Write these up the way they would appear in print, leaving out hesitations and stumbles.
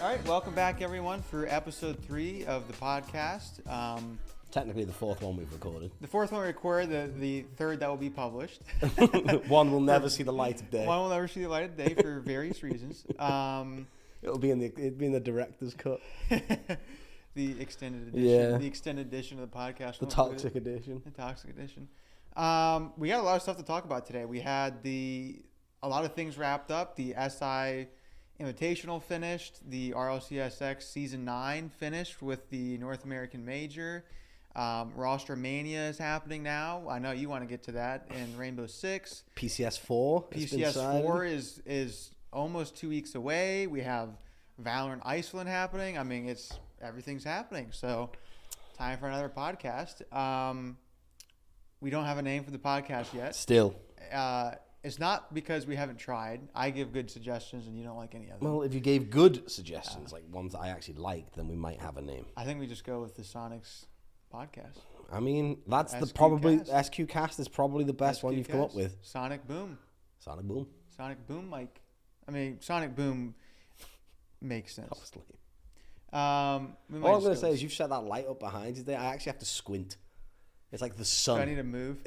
All right, welcome back, everyone, for episode 3 of the podcast. Technically the fourth one we've recorded. The fourth one we recorded, the third that will be published. One will never see the light of day. One will never see the light of day for various reasons. It'll be in the director's cut. The extended edition. Yeah. The extended edition of the podcast. The toxic edition. The toxic edition. We got a lot of stuff to talk about today. We had a lot of things wrapped up. The SI Invitational finished. The RLCSX Season 9 finished with the North American Major. Roster Mania is happening now. I know you want to get to that in Rainbow Six. PCS 4. PCS 4 is almost 2 weeks away. We have Valorant Iceland happening. I mean, everything's happening. So, time for another podcast. We don't have a name for the podcast yet. Still. It's not because we haven't tried. I give good suggestions and you don't like any of them. Well, if you gave good suggestions, like ones that I actually liked, then we might have a name. I think we just go with the Soniqs podcast. I mean, that's SQ Cast is probably the best one you've come up with. Sonic Boom. Sonic Boom. Sonic Boom, Mike. I mean, Sonic Boom makes sense. Obviously. All I'm going to say is you've set that light up behind you there. I actually have to squint. It's like the sun. Do I need to move?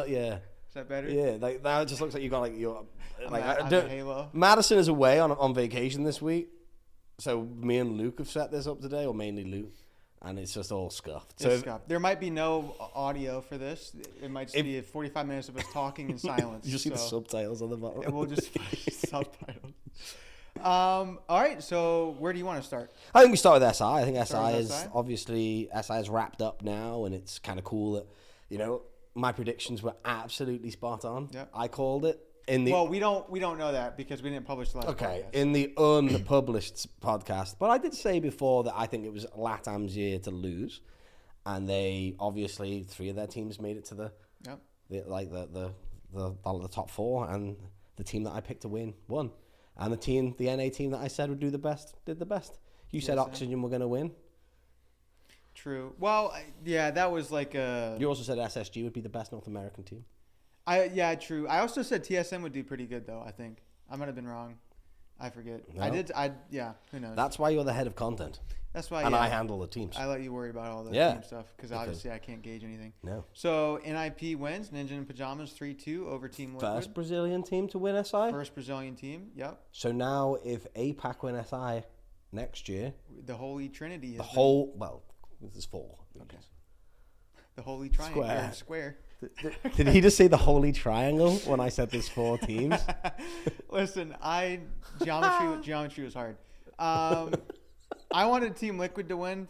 Yeah. Is that better? Yeah, like that just looks like you got like your halo. Madison is away on vacation this week, so me and Luke have set this up today, or mainly Luke, and it's just all scuffed. There might be no audio for this. It might just be 45 minutes of us talking in silence. You just see the subtitles on the bottom. And we'll just subtitles. All right, so where do you want to start? I think we start with SI. I think SI is obviously wrapped up now, and it's kind of cool that my predictions were absolutely spot on. Yep. I called it well, we don't know that because we didn't publish the last podcast. In the unpublished podcast, but I did say before that I think it was LATAM's year to lose, and they obviously 3 of their teams made it to the top 4, and the team that I picked to win won, and the NA team that I said would do the best did the best. You said Oxygen were going to win. True. Well, yeah, that was like a... You also said SSG would be the best North American team. True. I also said TSM would do pretty good, though, I think. I might have been wrong. I forget. No. Who knows? That's why you're the head of content. That's why, and I handle the teams. I let you worry about all the team stuff, because obviously I can't gauge anything. No. So, NIP wins, Ninja in Pajamas 3-2 over Team Liquid. First Brazilian team to win SI? First Brazilian team, yep. So now, if APAC win SI next year... The Holy Trinity. This is 4. Okay. The Holy Triangle. Square. Did he just say the Holy Triangle when I said there's 4 teams? Listen, geometry was hard. I wanted Team Liquid to win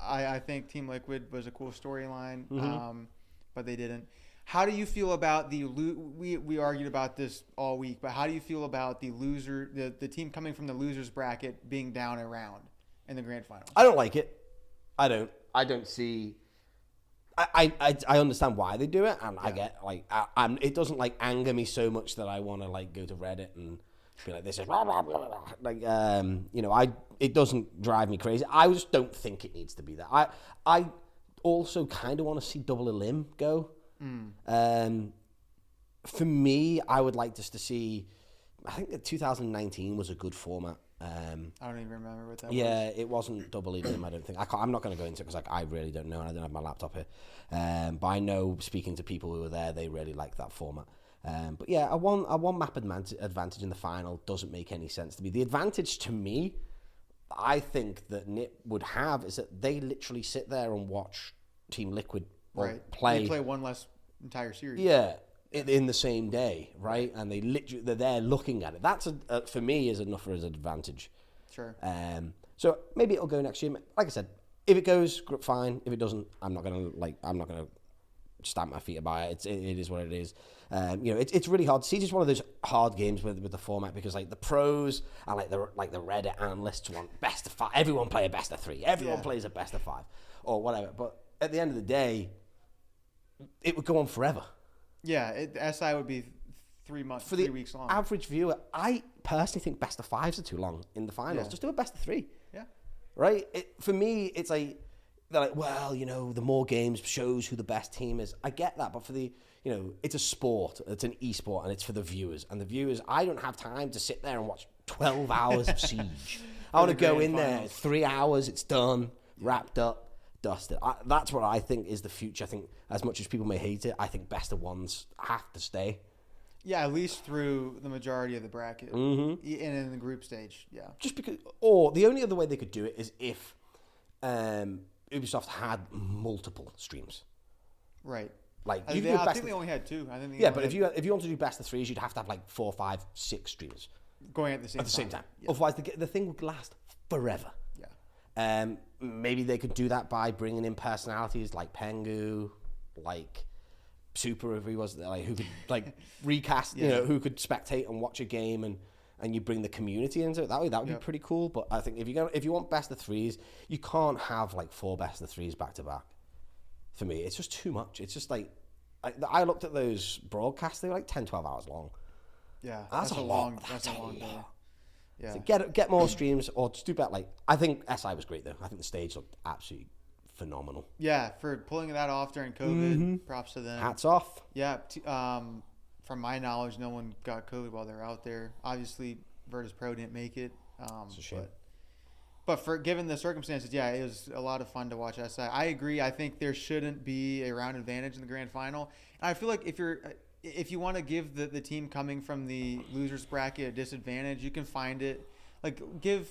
I think Team Liquid was a cool storyline, but they didn't. How do you feel about we argued about this all week, but how do you feel about the loser, the team coming from the losers bracket being down a round in the grand final? I don't like it. I don't see. I understand why they do it, and I get it doesn't anger me so much that I want to go to Reddit and be like, this is blah, blah, blah, blah. It doesn't drive me crazy. I just don't think it needs to be that. I also kind of want to see Double Elim go. For me, I would like just to see. I think that 2019 was a good format. I don't even remember what that was. Yeah, it wasn't Double Elim, I don't think. I'm not going to go into it because I really don't know, and I don't have my laptop here. But I know, speaking to people who were there, they really like that format. But yeah, a one map advantage in the final doesn't make any sense to me. The advantage to me, I think that NIP would have is that they literally sit there and watch Team Liquid play. They play one less entire series. Yeah. In the same day, right? And they're there looking at it. That's for me is enough as an advantage. Sure. So maybe it'll go next year. Like I said, if it goes, fine. If it doesn't, I'm not gonna stamp my feet about it. It is what it is. It's really hard. See, just one of those hard games with the format because the pros and the Reddit analysts want best of 5. Everyone play a best of 3. Everyone plays a best of 5 or whatever. But at the end of the day, it would go on forever. Yeah, SI would be 3 months, for 3 weeks long. Average viewer, I personally think best of 5s are too long in the finals. Yeah. Just do a best of 3. Yeah. Right? For me, it's they're like, well, the more games shows who the best team is. I get that, but for it's a sport, it's an esport, and it's for the viewers. And the viewers, I don't have time to sit there and watch 12 hours of Siege. I want to the go grand in there, finals. 3 hours, it's done, wrapped up, dusted. That's what I think is the future. I think, as much as people may hate it, I think best of ones have to stay. Yeah, at least through the majority of the bracket. And in the group stage, yeah. Just because, or the only other way they could do it is if Ubisoft had multiple streams. Right. Like I you think, could do I think they only had 2. I think yeah, but if you want to do best of 3s, you'd have to have like 4, 5, 6 streamers going at the same time. Yeah. Otherwise, the thing would last forever. Yeah. Maybe they could do that by bringing in personalities like Pengu, like Super, if he was like, who could like recast, you know, who could spectate and watch a game, and you bring the community into it that way. That would be pretty cool. But I think if you want best of 3s, you can't have like 4 best of 3s back to back. For me, it's just too much. It's just like I looked at those broadcasts; they were like 10, 12 hours long. Yeah, that's a long. That's a long day. Yeah. So get more streams, or just do better. Like, I think SI was great though. I think the stage looked absolutely phenomenal. Yeah, for pulling that off during COVID, props to them. Hats off. Yeah, from my knowledge, no one got COVID while they were out there. Obviously, Virtus Pro didn't make it. It's a shame. But for given the circumstances, yeah, it was a lot of fun to watch SI. I agree. I think there shouldn't be a round advantage in the grand final. And I feel like if you want to give the team coming from the losers bracket a disadvantage, you can find it. Like give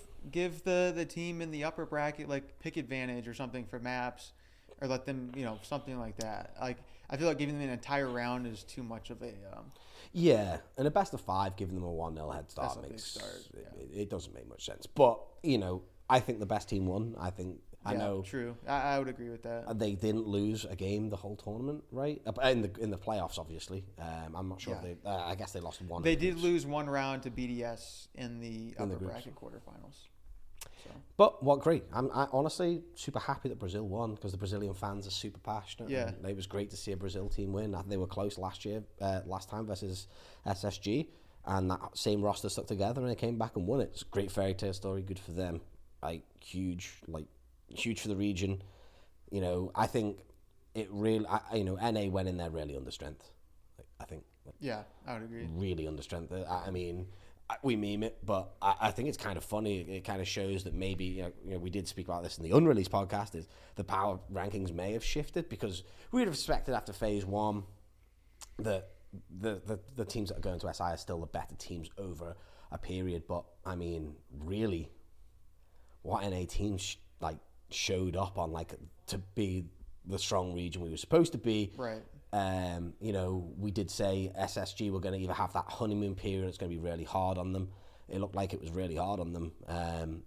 the team in the upper bracket like pick advantage or something for maps, or let them, you know, something like that. Like I feel like giving them an entire round is too much of a yeah, and a best of 5, giving them a 1-0 head start it doesn't make much sense. But you know, I think the best team won. I know. True. I would agree with that. They didn't lose a game the whole tournament, right? In the playoffs, obviously. I'm not sure if they. I guess they lost one. They did lose one round to BDS in the upper bracket quarterfinals. So. But what great! I honestly super happy that Brazil won, because the Brazilian fans are super passionate. Yeah, and it was great to see a Brazil team win. They were close last time versus SSG, and that same roster stuck together and they came back and won it. It's a great fairy tale story. Good for them. Huge for the region. You know, I think it really. NA went in there really under strength. I think. Yeah, I would agree. Really under strength. I mean, we meme it, but I think it's kind of funny. It kind of shows that maybe, you know, we did speak about this in the unreleased podcast, is the power rankings may have shifted, because we would have expected after phase 1 that the teams that are going to SI are still the better teams over a period. But I mean, really, what NA teams showed up on to be the strong region we were supposed to be. Right. You know, we did say SSG were going to either have that honeymoon period, it's going to be really hard on them. It looked like it was really hard on them.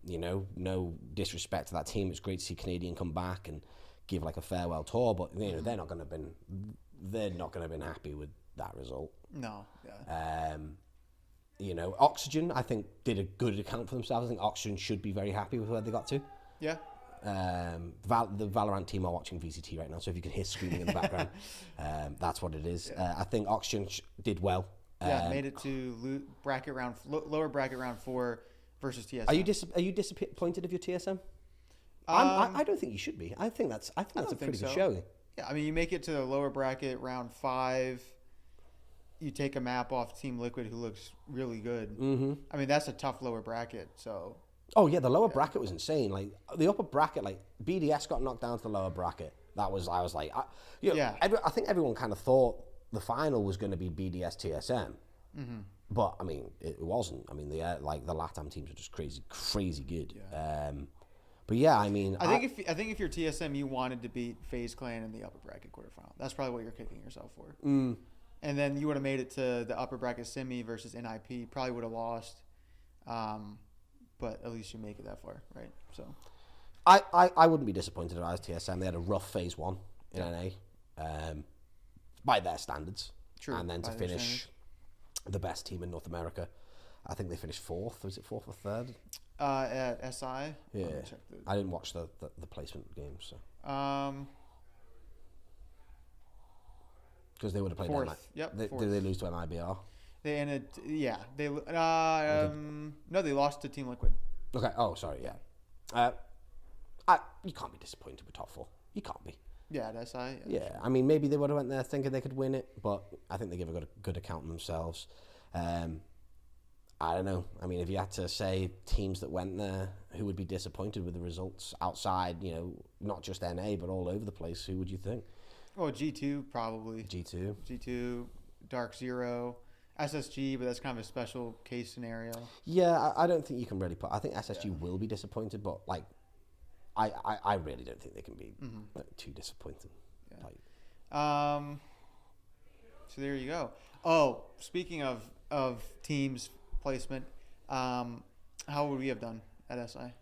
You know, no disrespect to that team. It's great to see Canadian come back and give a farewell tour, but you know, they're not going to have been happy with that result. No. Yeah. You know, Oxygen, I think, did a good account for themselves. I think Oxygen should be very happy with where they got to. Yeah. The Valorant team are watching VCT right now, so if you can hear screaming in the background, that's what it is. I think Oxygen did well. Made it to lower bracket round 4 versus TSM. Are you disappointed of your TSM? I don't think you should be. I think that's a pretty good showing. Yeah, I mean, you make it to the lower bracket round 5. You take a map off Team Liquid, who looks really good. Mm-hmm. I mean, that's a tough lower bracket. So. Oh yeah, the lower bracket was insane. The upper bracket, BDS got knocked down to the lower bracket. I was like, I think everyone kind of thought the final was going to be BDS TSM, but I mean, it wasn't. I mean, the LATAM teams are just crazy good. Yeah. But yeah, I mean, I think if you're TSM, you wanted to beat FaZe Clan in the upper bracket quarterfinal. That's probably what you're kicking yourself for. And then you would have made it to the upper bracket semi versus NIP. Probably would have lost. But at least you make it that far, right? So, I wouldn't be disappointed if I was TSM. They had a rough phase 1 in NA, by their standards. True. And then to finish the best team in North America, I think they finished 4th. Was it 4th or 3rd? At SI. Yeah. I didn't watch the placement games. So. Because they would have played 4th. Yep. Did they lose to MIBR? They ended. Yeah. They no, they lost to Team Liquid. Okay. Oh, sorry. Yeah. You can't be disappointed with top 4. You can't be. Yeah, at SI. Yeah. I mean, maybe they would have went there thinking they could win it, but I think they give a good account of themselves. I don't know. I mean, if you had to say teams that went there who would be disappointed with the results outside, not just NA, but all over the place, who would you think? Oh, G2 probably. G2, Dark Zero, SSG, but that's kind of a special case scenario. Yeah, I don't think you can really put. I think SSG will be disappointed, but like, I really don't think they can be too disappointed. Yeah. So there you go. Oh, speaking of teams placement, how would we have done at SI?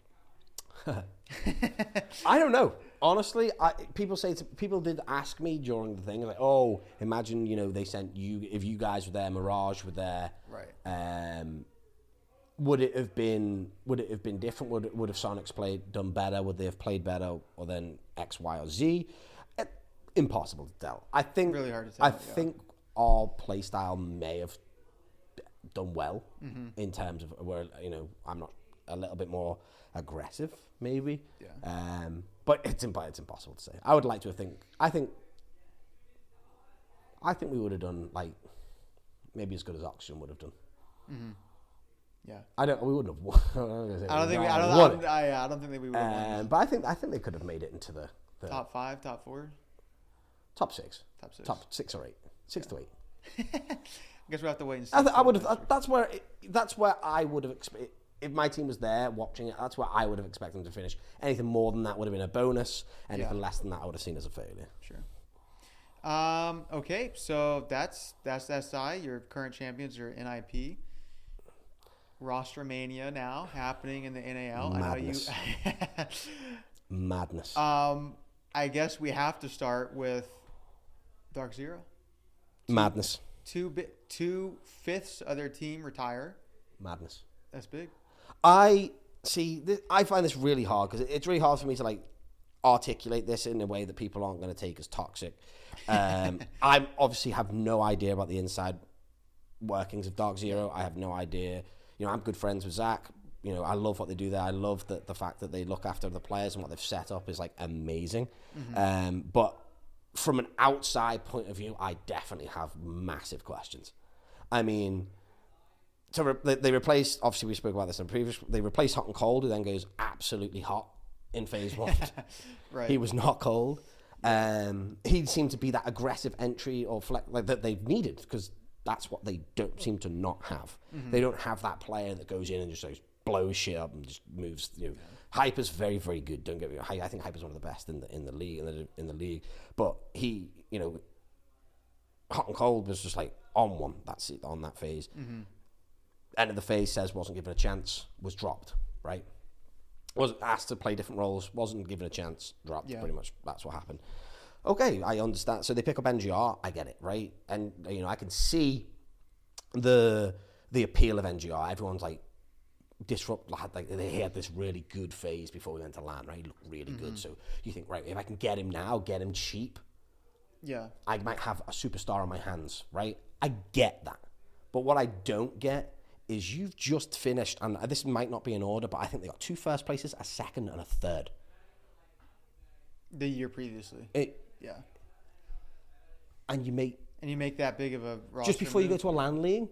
I don't know. Honestly, people did ask me during the thing, like, oh, imagine, they sent you, if you guys were there, Mirage were there. Right. Would it have been different? Would have Soniqs done better? Would they have played better or then X, Y, or Z? Impossible to tell. I think really hard to tell. I think our play style may have done well in terms of where I'm not a little bit more aggressive, maybe. Yeah. But it's impossible to say. I would like to think. I think we would have done like maybe as good as Oxygen would have done. Mm-hmm. Yeah. We wouldn't have won. I don't think we would have won. But I think they could have made it into the top 5, top 4, top 6, top 6 or 8, 6 to 8. I guess we have to wait and see. I would have. That's where I would have expected. If my team was there watching it, that's where I would have expected them to finish. Anything more than that would have been a bonus. Anything less than that, I would have seen as a failure. Sure. Okay, so that's SI. Your current champions are NIP. Roster Mania now happening in the NAL. Madness. I know you. Madness. I guess we have to start with Dark Zero. Madness. 2/5 of their team retire. Madness. That's big. I find this really hard because it's really hard for me to like articulate this in a way that people aren't going to take as toxic. I obviously have no idea about the inside workings of Dark Zero. I have no idea. I'm good friends with Zach. I love what they do there. I love the fact that they look after the players and what they've set up is like amazing. Mm-hmm. But from an outside point of view, I definitely have massive questions. I mean, they replaced, obviously we spoke about this in previous, they replaced Hot and Cold, who then goes absolutely hot in phase 1. Right. He was not cold. He seemed to be that aggressive entry or that they've needed because that's what they don't seem to not have. Mm-hmm. They don't have that player that goes in and just blows shit up and just moves. Hyper's very, very good. Don't get me wrong. I think Hyper's one of the best in the league. But he, Hot and Cold was just like on one. That's it on that phase. Mm-hmm. End of the phase says wasn't given a chance, was dropped. Right. Wasn't asked to play different roles. Wasn't given a chance. Dropped. Yeah. Pretty much. That's what happened. Okay, I understand. So they pick up NGR. I get it, right? And I can see the appeal of NGR. Everyone's like they had this really good phase before we went to LAN, right? He looked really good. So you think, right, if I can get him now, get him cheap, I might have a superstar on my hands, right? I get that. But what I don't get is you've just finished, and this might not be in order, but I think they got 2 first places, a second, and a third. The year previously. Yeah. And you make that big of a roster just before you go to a LAN league,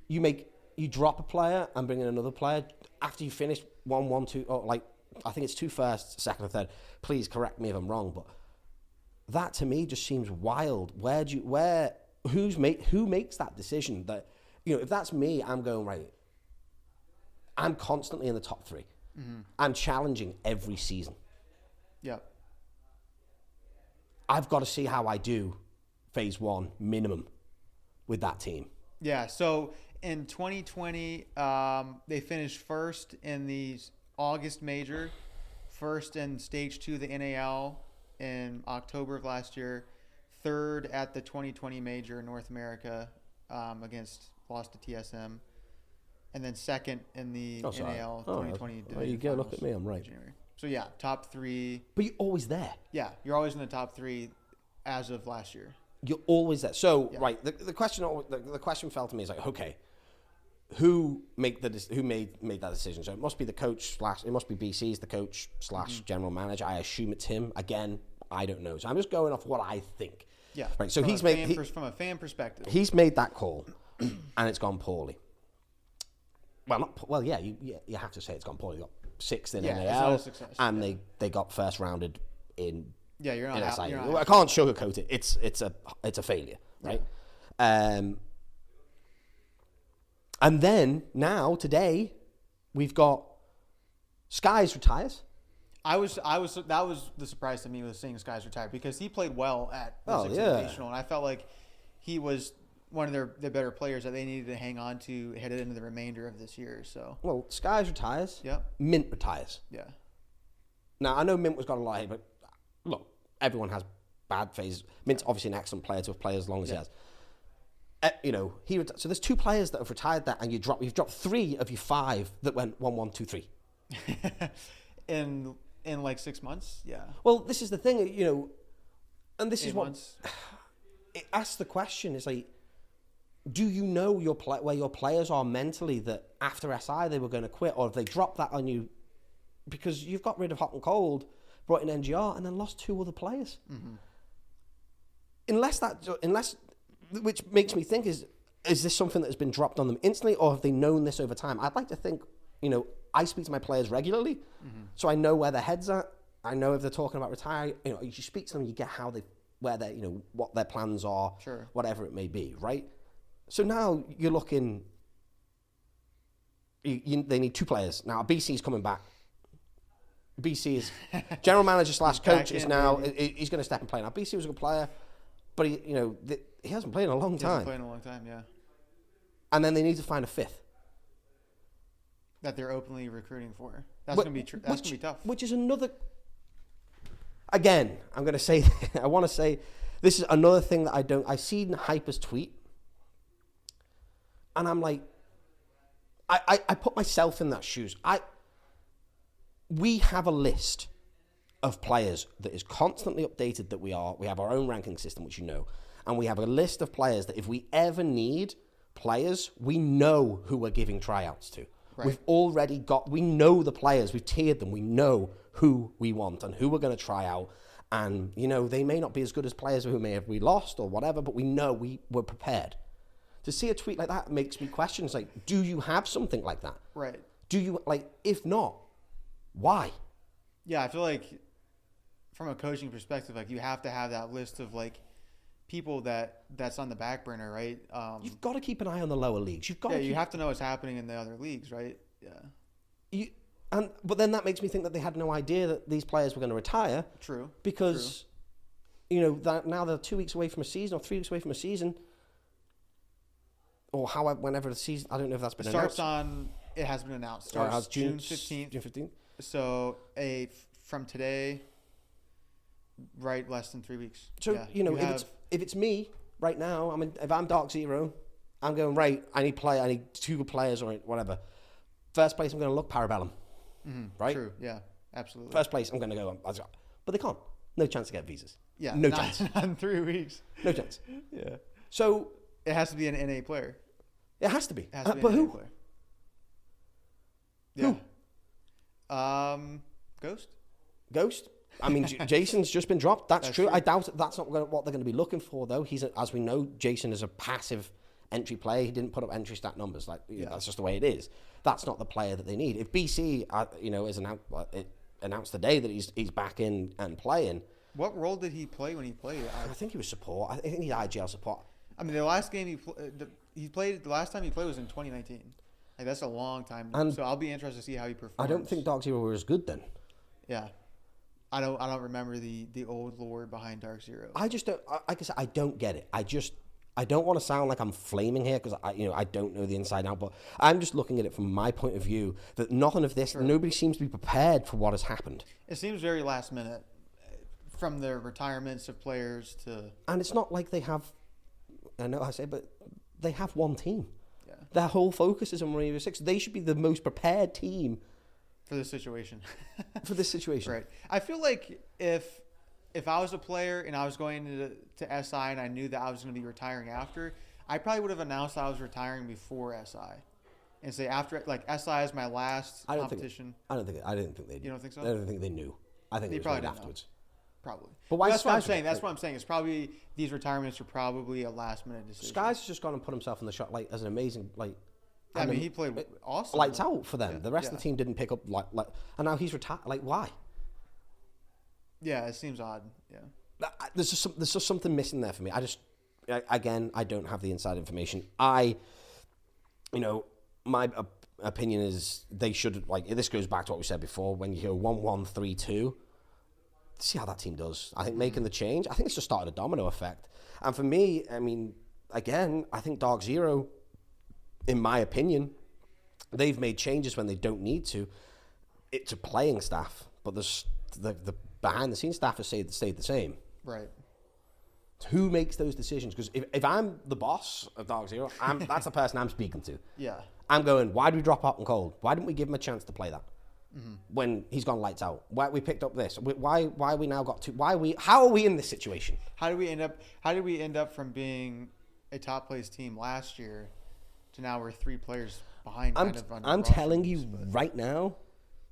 you drop a player and bring in another player after you finish 1, 2, or like I think it's 2 first, second, and third. Please correct me if I'm wrong, but that to me just seems wild. Who makes that decision? That if that's me, I'm going right. I'm constantly in the top 3. Mm-hmm. I'm challenging every season. Yep. I've got to see how I do phase 1 minimum with that team. Yeah, so in 2020, they finished first in the August major, first in stage 2 of the NAL in October of last year, third at the 2020 major in North America lost to TSM, and then second in the NAL 2020. There you go, look at me, I'm right. January. So yeah, top 3. But you're always there. Yeah, you're always in the top 3 as of last year. You're always there. So right, the question fell to me is like, okay, who made that decision? So it must be the coach / it must be BC's the coach / general manager. I assume it's him. Again, I don't know. So I'm just going off what I think. Yeah. Right. So from a fan perspective, he's made that call, and it's gone poorly. Yeah, you have to say it's gone poorly. They got sixth in Yeah, it's NAL, not a success, and yeah. they got first rounded in. Yeah, you're not. in Out, SI. you're not I can't sugarcoat it. It's a failure, right? Yeah. And then now today, we've got Skies retires. That was the surprise to me, was seeing Skies retire, because he played well at the Six yeah. Invitational, and I felt like he was one of their better players that they needed to hang on to headed into the remainder of this year. So Well, Skies retires. yeah, Mint retires. yeah, Now, I know Mint was got a lot here, but look, everyone has bad phases. Mint's obviously an excellent player to have played as long as he has. So there's 2 players that have retired that, and you've dropped 3 of your 5 that went 1-1, 2-3. in like 6 months. Yeah. Well, this is the thing, and this 8 is what months. it asks the question. It's like, do you know where your players are mentally, that after SI they were going to quit, or have they dropped that on you because you've got rid of Hot and Cold, brought in NGR, and then lost 2 other players? Mm-hmm. Unless, which makes me think, is this something that has been dropped on them instantly, or have they known this over time? I'd like to think, I speak to my players regularly, so I know where their heads at. I know if they're talking about retiring. You speak to them, you get what their plans are, sure, whatever it may be, right? So now you're looking. They need 2 players now. BC's coming back. BC is general manager / coach is now. He's going to step and play now. BC was a good player, but he hasn't played in a long time. He hasn't played in a long time, yeah. And then they need to find a 5th that they're openly recruiting for. That's going to be true. That's going to be tough. Which is another. Again, I'm going to say. I want to say this is another thing that I see Hyper's tweet, and I'm like, I put myself in that shoes. We have a list of players that is constantly updated. That we have our own ranking system, which and we have a list of players that if we ever need players, we know who we're giving tryouts to. Right. We've already we know the players, we've tiered them, we know who we want and who we're going to try out. And, they may not be as good as players who we lost or whatever, but we know we're prepared. To see a tweet like that makes me question, it's like, do you have something like that? Right. Do you, if not, why? Yeah, I feel like from a coaching perspective, you have to have that list of people that's on the back burner, right? You've got to keep an eye on the lower leagues. You have to know what's happening in the other leagues, right? Yeah. But then that makes me think that they had no idea that these players were going to retire. True. Because, that now they're 2 weeks away from a season or 3 weeks away from a season, or whenever the season. I don't know if that's been announced. It has been announced. Starts June 15th. June 15th. So from today, right, less than 3 weeks. So if it's me right now, if I'm Dark Zero, I'm going right. I need 2 good players or whatever. First place, I'm going to look Parabellum. Mm-hmm. Right? True. Yeah. Absolutely. First place, I'm going to go. But they can't. No chance to get visas. Yeah. No chance. Not in 3 weeks. No chance. Yeah. So it has to be an NA player. It has to be. It has to be but an NA who? Player. Yeah. Who? Ghost. Jason's just been dropped. That's true. True. I doubt that's not what they're going to be looking for, though. As we know, Jason is a passive entry player. He didn't put up entry stat numbers. That's just the way it is. That's not the player that they need. If BC, is announced today that he's back in and playing. What role did he play when he played? I think he was support. I think he's IGL support. The last game he played, the last time he played was in 2019. That's a long time. And so I'll be interested to see how he performs. I don't think Dark Zero were as good then. Yeah. I don't remember the old lore behind Dark Zero. I just don't. Like I said, I don't get it. I don't want to sound like I'm flaming here because I don't know the inside out, but I'm just looking at it from my point of view that nothing of this, nobody seems to be prepared for what has happened. It seems very last minute, from the retirements of players to. And it's not like they have. I know I say, but they have one team. Yeah. Their whole focus is on Marine 6. They should be the most prepared team for this situation. Right. I feel like if I was a player and I was going to SI and I knew that I was going to be retiring after, I probably would have announced I was retiring before SI, and say after SI is my last competition. I didn't think they. You don't think so? I don't think they knew. I think they probably afterwards. Probably. But why? That's what I'm saying. That's what I'm saying. It's probably these retirements are probably a last minute decision. Skies has just gone and put himself in the shot as an amazing I mean, he played awesome. Lights out for them. The rest of the team didn't pick up and now he's retired. Like, why? Yeah, it seems odd. Yeah, there's just something missing there for me. I don't have the inside information. My opinion is they should, like, this goes back to what we said before. When you hear 1-1-3-2, see how that team does. I think making the change, I think it's just started a domino effect. And for me, I mean, again, I think Dark Zero, in my opinion, they've made changes when they don't need to. It's a playing staff, but the behind the scenes staff has stayed the same. Right. Who makes those decisions? Because if I'm the boss of Dark Zero, that's the person I'm speaking to. Yeah. I'm going, why did we drop Hot and Cold? Why didn't we give him a chance to play that? When he's gone lights out? Why we picked up this? Why we now got to? How are we in this situation? How did we end up from being a top place team last year to now we're 3 players behind? I'm telling you right now,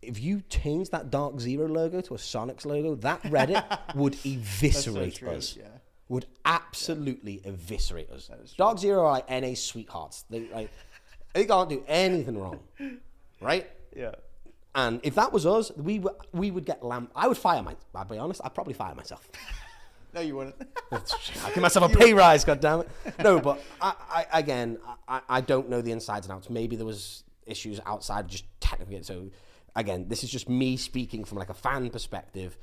if you change that Dark Zero logo to a Soniqs logo, that Reddit would eviscerate us. Yeah. Would absolutely eviscerate us. Dark Zero are like NA sweethearts. They can't do anything wrong, right? Yeah. And if that was us, we would get I would fire I'll be honest, I'd probably fire myself. No, you wouldn't. I'd give myself a pay rise, goddammit. No, but I don't know the insides and outs. Maybe there was issues outside just technically. So again, this is just me speaking from like a fan perspective.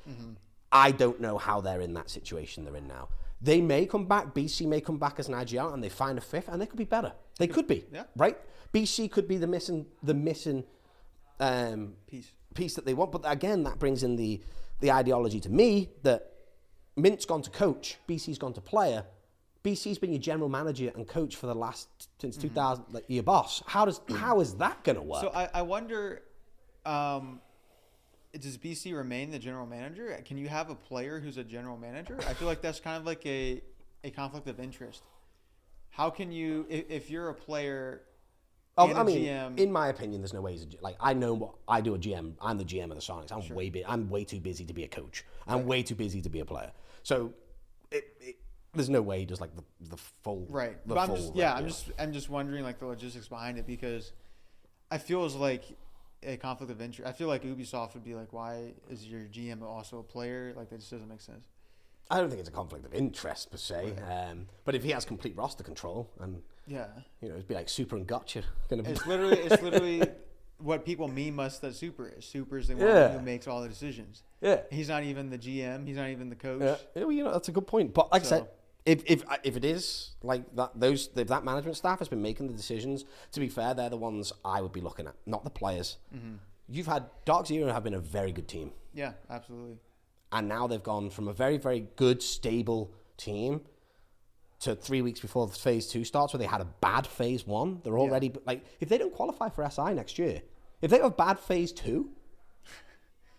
I don't know how they're in that situation they're in now. They may come back. BC may come back as an IGL and they find a 5th and they could be better. They could be, right? BC could be the missing piece that they want. But again, that brings in the ideology to me that Mint's gone to coach, BC's gone to player. BC's been your general manager and coach for the last since 2000, like your boss. How is that going to work? So I wonder, does BC remain the general manager? Can you have a player who's a general manager? I feel like that's kind of like a conflict of interest. How can you, if you're a player? GM, in my opinion, there's no ways. Like, I know what I do. I'm the GM of the Soniqs. I'm way too busy to be a coach. I'm way too busy to be a player. So, there's no way he does like the full. Right. But I'm just wondering like the logistics behind it, because I feel it's like a conflict of interest. I feel like Ubisoft would be like, why is your GM also a player? Like, that just doesn't make sense. I don't think it's a conflict of interest per se. Right. But if he has complete roster control and it'd be like Super and Gotcha. It's literally what people meme us that Super is. Super is the one who makes all the decisions. Yeah. He's not even the GM. He's not even the coach. Yeah. Well, that's a good point. But like I said, if it is like that, if that management staff has been making the decisions, to be fair, they're the ones I would be looking at, not the players. You've had Dark Zero have been a very good team. Yeah, absolutely. And now they've gone from a very, very good, stable team to 3 weeks before phase 2 starts, where they had a bad phase 1. They're already like, if they don't qualify for SI next year, if they have a bad phase 2,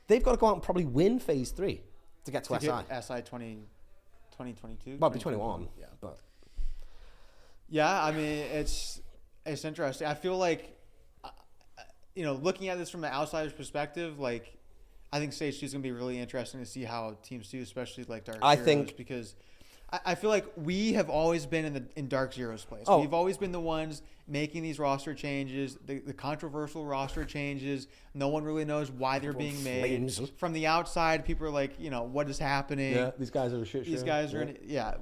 they've got to go out and probably win phase 3 to get to SI. SI 2022? Well, it'll be 21. Yeah. But yeah, I mean, it's interesting. I feel like, looking at this from an outsider's perspective, like, I think Stage 2 is going to be really interesting to see how teams do, especially like Dark Zero's, because I feel like we have always been in Dark Zero's place. We've always been the ones making these roster changes, the controversial roster changes. No one really knows why they're being made. From the outside, people are like, what is happening? Yeah, these guys are a shit show. These guys are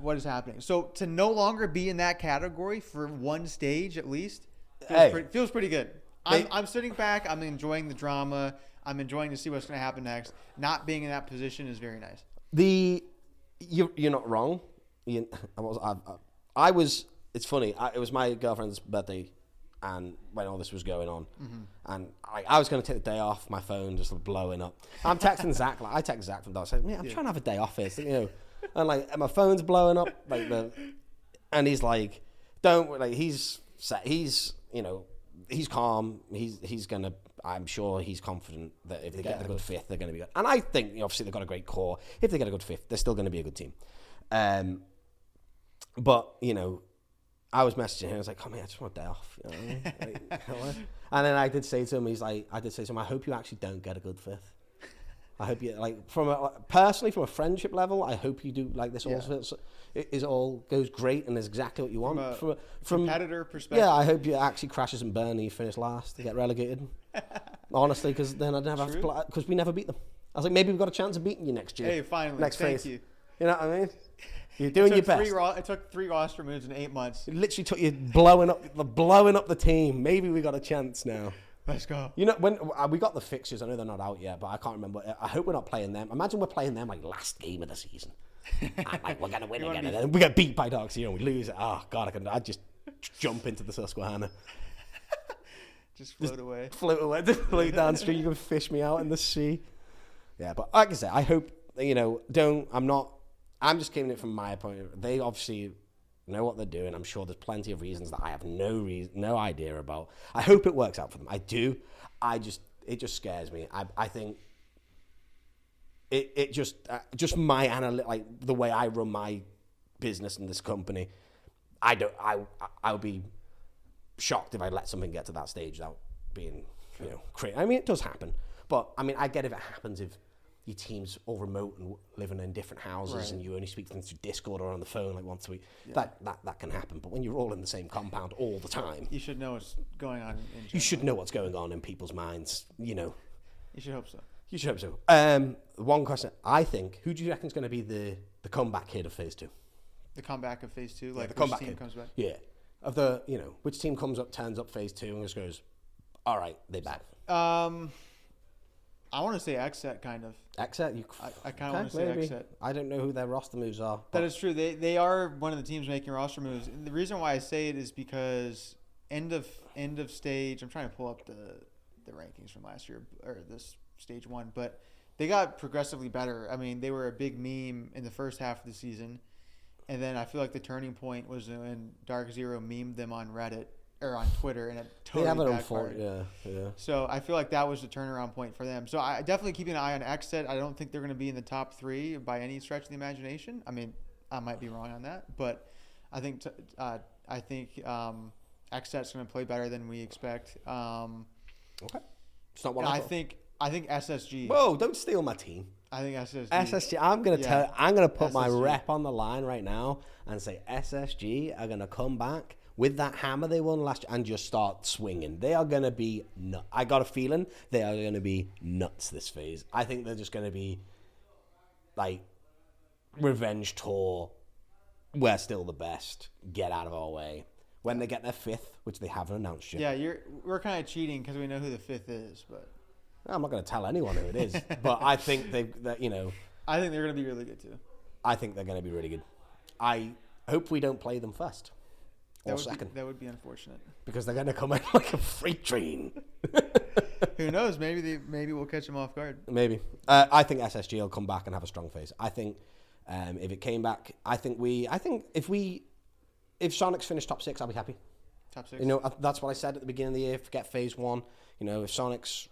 what is happening? So to no longer be in that category for one stage at least feels pretty good. I'm sitting back. I'm enjoying the drama. I'm enjoying to see what's going to happen next. Not being in that position is very nice. You're not wrong. I was. It's funny. It was my girlfriend's birthday, and when all this was going on, and I was going to take the day off. My phone just blowing up. I'm texting Zach. I text Zach from Dark. Saying, I'm trying to have a day off here. And like my phone's blowing up. And he's like, don't. Like he's set. He's calm. He's gonna. I'm sure he's confident that if they get a good 5th, they're going to be good. And I think, obviously, they've got a great core. If they get a good 5th, they're still going to be a good team. But, I was messaging him. I was like, I just want a day off. And then I did say to him, I hope you actually don't get a good 5th. I hope you like personally from a friendship level. I hope you do like this. Also, it all goes great and is exactly what you want from competitor perspective. Yeah, I hope you actually crashes and burn and you finish last to get relegated. Honestly, because then I'd never have to play because we never beat them. I was like, maybe we've got a chance of beating you next year. Hey, finally, next thank phase. you. You know what I mean? You're doing your best. It took 3 roster moves in 8 months. It literally took you blowing up the team. Maybe we got a chance now. Let's go. You know, when we got the fixtures, I know they're not out yet, but I can't remember. I hope we're not playing them. Imagine we're playing them like last game of the season. I'm like, we're gonna win again, and then we get beat by Dark Zero and we lose. Oh God, I'd just jump into the Susquehanna. Just float away. Just float downstream. You can fish me out in the sea. Yeah, but like I said, I hope I'm just giving it from my point of view. They obviously know what they're doing. I'm sure there's plenty of reasons that I have no idea about. I hope it works out for them. I do. It just scares me. I think it just like the way I run my business in this company. I would be shocked if I let something get to that stage without being crazy. I mean, it does happen, but I mean, I get if it happens if your team's all remote and living in different houses and you only speak to them through Discord or on the phone like once a week. Yeah. That can happen. But when you're all in the same compound all the time, you should know what's going on. You should know what's going on in people's minds. You should hope so. You should hope so. One question: I think who do you reckon is going to be the comeback kid of Phase 2? The comeback of Phase 2, like the comeback team kid comes back. Yeah, which team turns up Phase 2 and just goes, all right, they back. I want to say XSET, kind of. XSET? I kind of want to say XSET. I don't know who their roster moves are. That is true. They are one of the teams making roster moves. And the reason why I say it is because end of stage. I'm trying to pull up the rankings from last year or this stage 1, but they got progressively better. I mean, they were a big meme in the first half of the season, and then I feel like the turning point was when Dark Zero memed them on Reddit. Or on Twitter, and it totally backfired. Yeah. So I feel like that was the turnaround point for them. So I definitely keep an eye on XSET. I don't think they're going to be in the top 3 by any stretch of the imagination. I mean, I might be wrong on that, but I think XSET's going to play better than we expect. Okay. It's not what I think SSG. Whoa! Don't steal my team. I think SSG. SSG. I'm gonna put my rep on the line right now and say SSG are gonna come back with that hammer they won last year and just start swinging. They are going to be nuts. I got a feeling they are going to be nuts this phase. I think they're just going to be like revenge tour. We're still the best. Get out of our way. When they get their 5th, which they haven't announced yet. Yeah, we're kind of cheating because we know who the 5th is, but I'm not going to tell anyone who it is. But I think I think they're going to be really good too. I think they're going to be really good. I hope we don't play them first. That would be unfortunate because they're going to come in like a freight train. Who knows? Maybe we'll catch them off guard. Maybe. I think SSG will come back and have a strong phase. I think if it came back, I think if Soniqs finish top 6, I'll be happy. Top 6. That's what I said at the beginning of the year. Forget phase 1. If Soniqs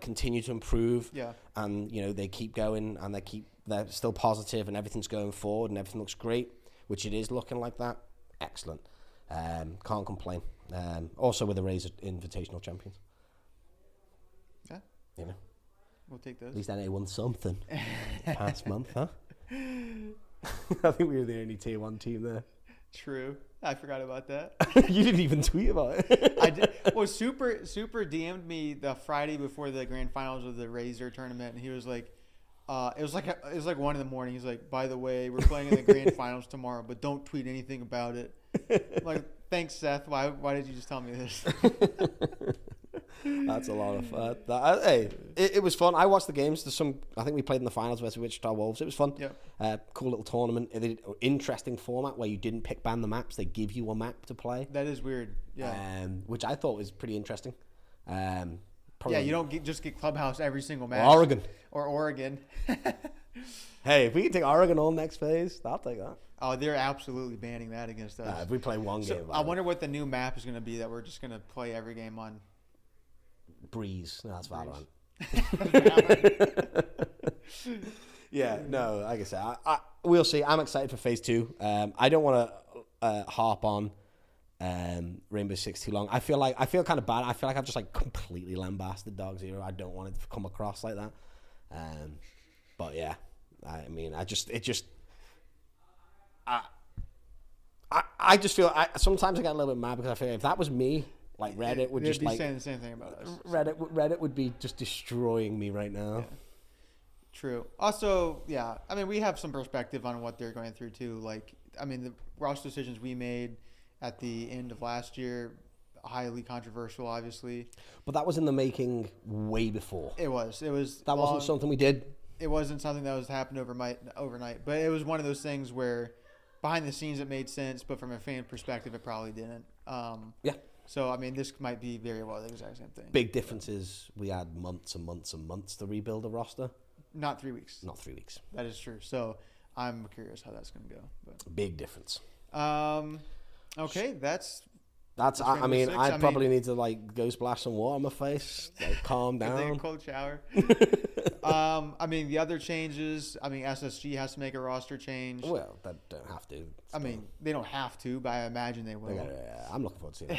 continue to improve, and they keep going and they're still positive and everything's going forward and everything looks great, which it is looking like that. Excellent. Can't complain. Also with the Razor Invitational Champions. Yeah. We'll take those. At least NA won something past month, huh? I think we were the only tier 1 team there. True. I forgot about that. You didn't even tweet about it. I did. Well, Super DM'd me the Friday before the grand finals of the Razor tournament, and he was like, it was like 1 a.m. He's like, by the way, we're playing in the grand finals tomorrow, but don't tweet anything about it. I'm like, thanks, Seth. Why did you just tell me this? That's a lot of fun. It was fun. I watched the games. I think we played in the finals versus Wichita Wolves. It was fun. Yeah. Cool little tournament. Interesting format where you didn't pick ban the maps. They give you a map to play. That is weird. Yeah. Which I thought was pretty interesting. You don't just get Clubhouse every single match. Or Oregon. Hey, if we can take Oregon on next phase, I'll take that. Oh, they're absolutely banning that against us. If we play one game. I wonder what the new map is going to be that we're just going to play every game on. Breeze. No, that's Valorant. Valorant. Yeah, no, like I said, we'll see. I'm excited for phase 2. I don't want to harp on Rainbow Six too long. I feel kind of bad. I feel like I've just completely lambasted Dog Zero. I don't want it to come across like that. But yeah, I mean, I just feel sometimes I get a little bit mad because I feel if that was me, like Reddit would just be saying the same thing about us. Reddit would be just destroying me right now. Yeah. True. Also, yeah, I mean, we have some perspective on what they're going through too. Like, I mean, the roster decisions we made at the end of last year, highly controversial, obviously. But that was in the making way before. It was. That wasn't something we did. It wasn't something that was happened overnight. But it was one of those things where behind the scenes it made sense, but from a fan perspective, it probably didn't. Yeah. So, I mean, this might be very well the exact same thing. Big difference is we had months and months and months to rebuild a roster. Not 3 weeks. Not 3 weeks. That is true. So, I'm curious how that's going to go. But. Big difference. Okay, that's I mean, I probably need to like go splash some water on my face, like calm down. Take a cold shower. I mean, the other changes. I mean, SSG has to make a roster change. Well, they don't have to. I mean, they don't have to, but I imagine they will. I'm looking forward to seeing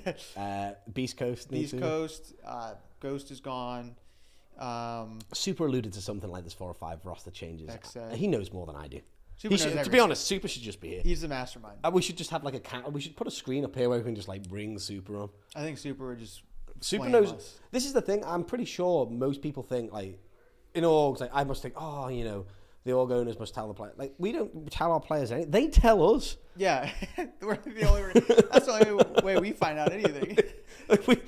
it. Beast Coast. Ghost is gone. Super alluded to something like this 4 or 5 roster changes. XZ. He knows more than I do. To be honest, Super should just be here. He's the mastermind. We should just have like we should put a screen up here where we can just like bring Super on. I think Super would just. Super knows. Us. This is the thing. I'm pretty sure most people think like in orgs. Like I must think, oh, you know, the org owners must tell the player. Like we don't tell our players anything. They tell us. Yeah, we're the only. That's the only way we find out anything. Like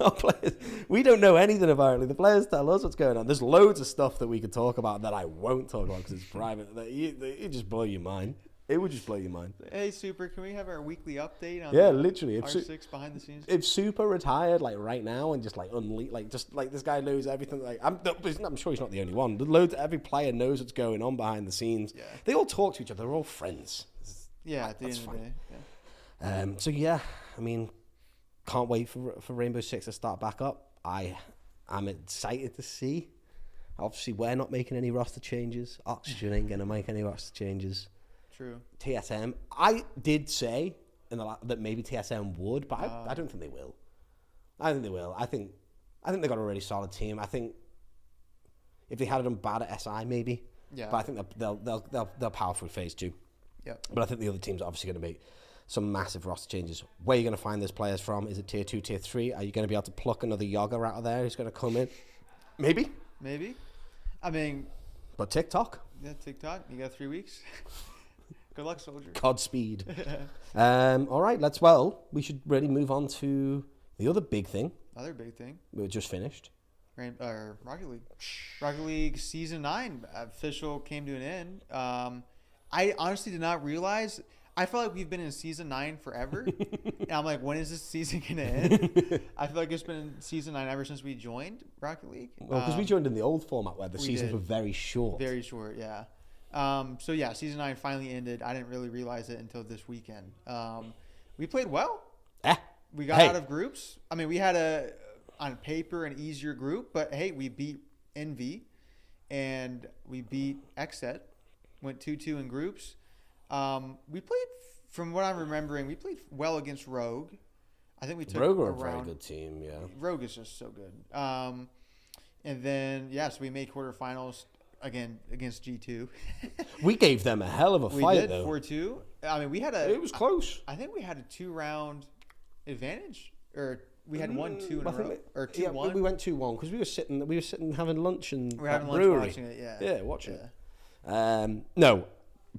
our players, we don't know anything about it. The players tell us what's going on. There's loads of stuff that we could talk about that I won't talk about because it's private. It just blow your mind. It would just blow your mind. Hey, Super, can we have our weekly update on literally R6 behind the scenes? If Super retired like right now and just like this guy knows everything. Like I'm sure he's not the only one. Every player knows what's going on behind the scenes. Yeah. They all talk to each other. They're all friends. Yeah, at the end of the day. Yeah. So yeah, I mean, can't wait for Rainbow Six to start back up. I'm excited to see. Obviously, we're not making any roster changes. Oxygen ain't gonna make any roster changes. True. TSM, I did say that maybe TSM would, but I don't think they will. I think they will. I think they got a really solid team. I think if they had done bad at SI, maybe. Yeah. But I think they'll power through phase 2. Yeah. But I think the other teams are obviously going to make some massive roster changes. Where are you going to find those players from? Is it tier 2, tier 3? Are you going to be able to pluck another Yaga out of there who's going to come in? Maybe. I mean. But TikTok. Yeah, TikTok. You got 3 weeks. Good luck, soldier. Godspeed. All right, we should really move on to the other big thing. We just finished. Rocket League. Rocket League Season 9 official came to an end. I honestly did not realize. I feel like we've been in Season 9 forever. And I'm like, when is this season going to end? I feel like it's been in Season 9 ever since we joined Rocket League. Well, because we joined in the old format where the seasons were very short. Very short, yeah. So yeah, Season 9 finally ended. I didn't really realize it until this weekend. We played well. We got out of groups. I mean, we had on paper an easier group, but hey, we beat NV and we beat XSET. Went 2-2 in groups. We played, from what I'm remembering, we played well against Rogue. I think we took Rogue are a very good team, yeah. Rogue is just so good. And then, so we made quarterfinals again against G2. We gave them a hell of a fight, though. We did, 4-2. I mean, it was close. I think we had a 2-round advantage, or we had 1-2 in a row, or 2-1. Yeah, we went 2-1 because we were sitting having lunch and we were having lunch brewery. watching it, Yeah, watching it. No,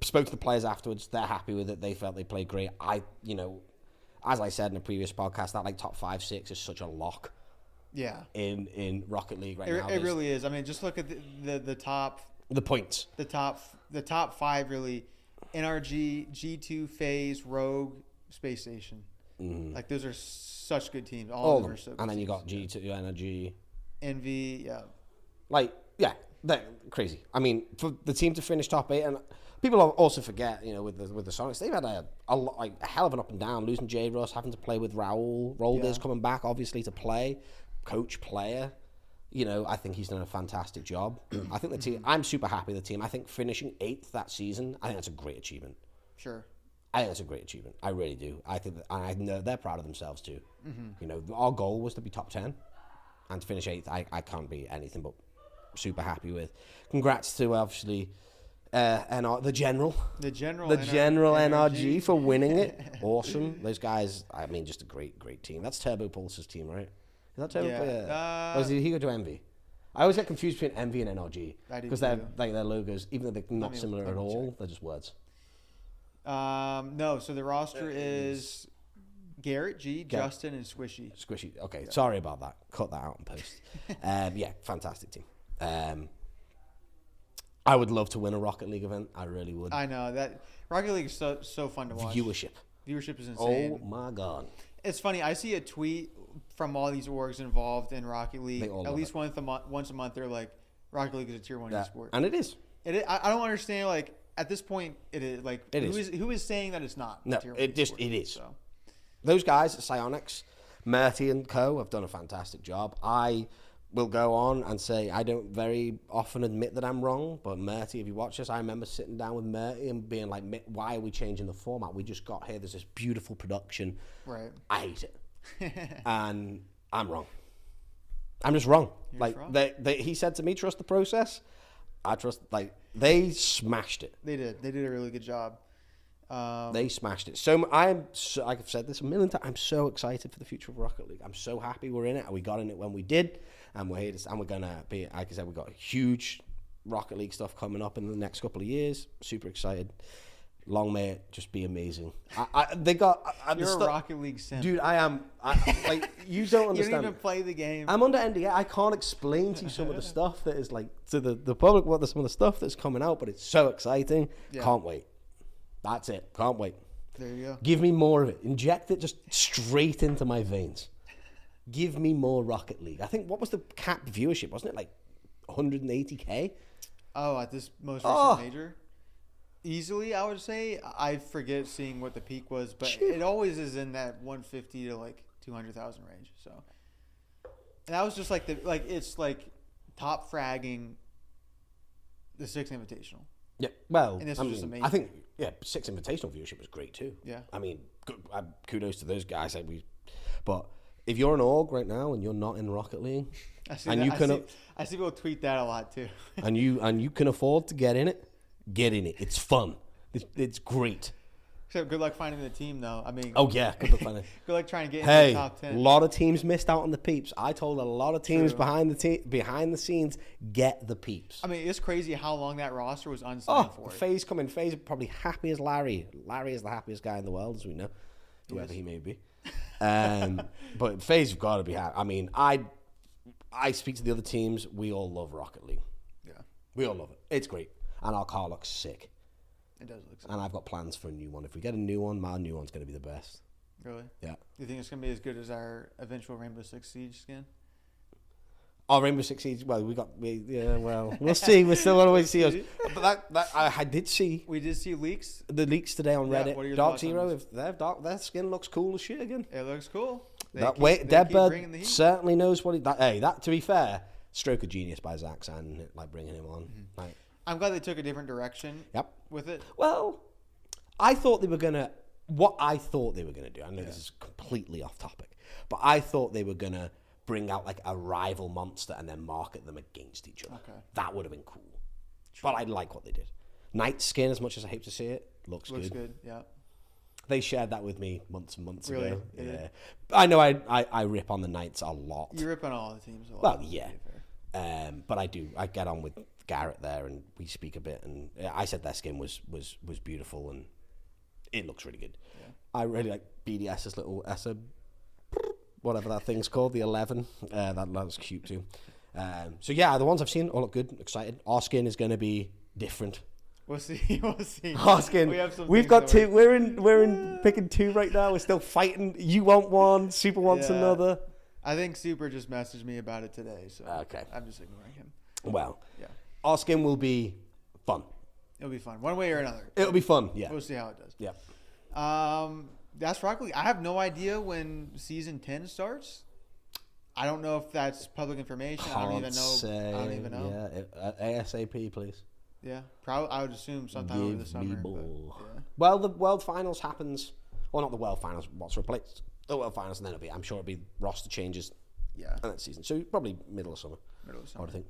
spoke to the players afterwards. They're happy with it. They felt they played great. As I said in a previous podcast, that like top 5, 6 is such a lock. Yeah. In Rocket League right now. It really is. I mean, just look at the top. The points. The top 5 really. NRG, G2, FaZe, Rogue, Space Station. Mm-hmm. Like those are such good teams. All of them are so good. And then you got G2, NRG, NV. Yeah. Like they're crazy. I mean, for the team to finish top 8, and people also forget, with the Soniqs, they've had a hell of an up and down. Losing J Russ, having to play with Raul, Rolder's coming back obviously to play, coach player. I think he's done a fantastic job. I think the team. I'm super happy with the team. I think finishing 8th that season, I think that's a great achievement. Sure. I think that's a great achievement. I really do. I think I know they're proud of themselves too. Mm-hmm. Our goal was to be top 10, and to finish 8th, I can't be anything but super happy with. Congrats to obviously the general NRG for winning it. Awesome. Those guys, I mean, just a great team. That's Turbo Pulse's team, right? Is that Turbo? Yeah. Or did he go to Envy? I always get confused between Envy and NRG because they're like their logos, even though they're not similar at all, they're just words. No, so the roster is Garrett, G, Justin, and Squishy. Squishy. Okay, sorry about that. Cut that out and post. Yeah, fantastic team. I would love to win a Rocket League event. I really would. I know that Rocket League is so fun to watch. Viewership is insane. Oh my god! It's funny. I see a tweet from all these orgs involved in Rocket League. At least once a month, they're like, Rocket League is a tier 1 esport, and it is. I don't understand. Like at this point, it is like who is saying that it's not? No, tier 1 it is. So. Those guys at Soniqs, Murty and co have done a fantastic job. I will go on and say I don't very often admit that I'm wrong, but Murty, if you watch this, I remember sitting down with Murty and being like, why are we changing the format? We just got here. There's this beautiful production. Right. I hate it. And I'm wrong. I'm just wrong. You're wrong. He said to me, trust the process. I trust, they smashed it. They did a really good job. They smashed it. So I've said this a million times. I'm so excited for the future of Rocket League. I'm so happy we're in it. We got in it when we did, and we're here and we're gonna be. Like I said, we've got huge Rocket League stuff coming up in the next couple of years. Super excited. Long may it just be amazing. You're a Rocket League simp. Dude, I am. You don't understand. You don't even play the game. I'm under NDA. I can't explain to you some of the stuff that is to the public some of the stuff that's coming out, but it's so exciting. Yeah. Can't wait. That's it. Can't wait. There you go. Give me more of it. Inject it just straight into my veins. Give me more Rocket League. I think, what was the cap viewership? Wasn't it 180K? Oh, at this most recent major? Easily, I would say. I forget seeing what the peak was, but it always is in that 150 to 200,000 range. So, and that was just it's top fragging the Six Invitational. Yeah, well, and this was just amazing. I think Six Invitational viewership was great too. Yeah, I mean, kudos to those guys. But if you're an org right now and you're not in Rocket League, I see people tweet that a lot too. and you can afford to get in it. Get in it. It's fun. It's great. Except good luck finding the team, though. I mean, oh yeah, good luck finding. Good luck trying to get into the top 10. A lot of teams missed out on the peeps. I told a lot of teams behind the scenes, get the peeps. I mean, it's crazy how long that roster was unsigned for. FaZe coming. FaZe probably happy as Larry. Larry is the happiest guy in the world, as we know, whoever he may be. But FaZe have got to be happy. I mean, I speak to the other teams. We all love Rocket League. Yeah, we all love it. It's great. And our car looks sick. It does look sick. And I've got plans for a new one. If we get a new one, my new one's going to be the best. Really? Yeah. Do you think it's going to be as good as our eventual Rainbow Six Siege skin? Our Rainbow Six Siege, we'll see. We're still on the way to see us. But I did see. We did see leaks. The leaks today on Reddit. What are your Dark Zero, if their skin looks cool as shit again. It looks cool. Deadbird certainly knows what that to be fair, stroke of genius by Zach and bringing him on. Mm-hmm. I'm glad they took a different direction with it. Well, I thought they were going to... What I thought they were going to do, I know this is completely off topic, but I thought they were going to bring out a rival monster and then market them against each other. Okay. That would have been cool. True. But I like what they did. Night skin, as much as I hate to see it, looks good. Looks good, yeah. They shared that with me months and months ago. Really? Yeah. I know I rip on the Knights a lot. You rip on all the teams a lot. Well, yeah. But I get on with Garrett there, and we speak a bit. And I said their skin was beautiful, and it looks really good. Yeah. I really like BDS's little whatever that thing's called, the 11. That was cute too. So yeah, the ones I've seen all look good. Excited. Our skin is going to be different. We'll see. Our skin. We've got two. We're in picking two right now. We're still fighting. You want one. Super wants another. I think Super just messaged me about it today, so okay. I'm just ignoring him. Well, yeah. Our skin will be fun. It'll be fun, one way or another. It'll be fun. Yeah. We'll see how it does. Yeah. That's Rocket League. I have no idea when season 10 starts. I don't know if that's public information. I don't even know. Yeah. ASAP, please. Yeah. Probably. I would assume sometime over the summer. But, yeah. Well, the World Finals happens. Well, not the World Finals. What's replaced? The World Finals, and then I'm sure it'll be roster changes. Yeah. And that season. So probably middle of summer. I would think.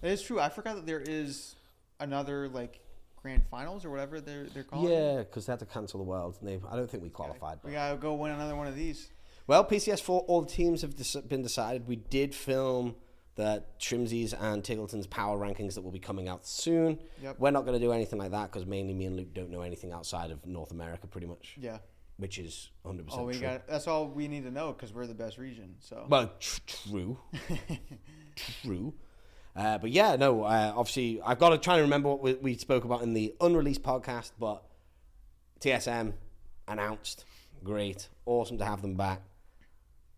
It is true. I forgot that there is another like grand finals or whatever they're calling. Yeah, because they had to cancel the World. I don't think we qualified. We gotta go win another one of these. Well, PCS4, all the teams have been decided. We did film the Trimsies and Tiggleton's power rankings that will be coming out soon. Yep. We're not going to do anything like that because mainly me and Luke don't know anything outside of North America, pretty much. Yeah. Which is 100% true. That's all we need to know because we're the best region. So. Well, true. True. But yeah, no, obviously, I've got to try and remember what we spoke about in the unreleased podcast, but TSM announced. Great. Awesome to have them back.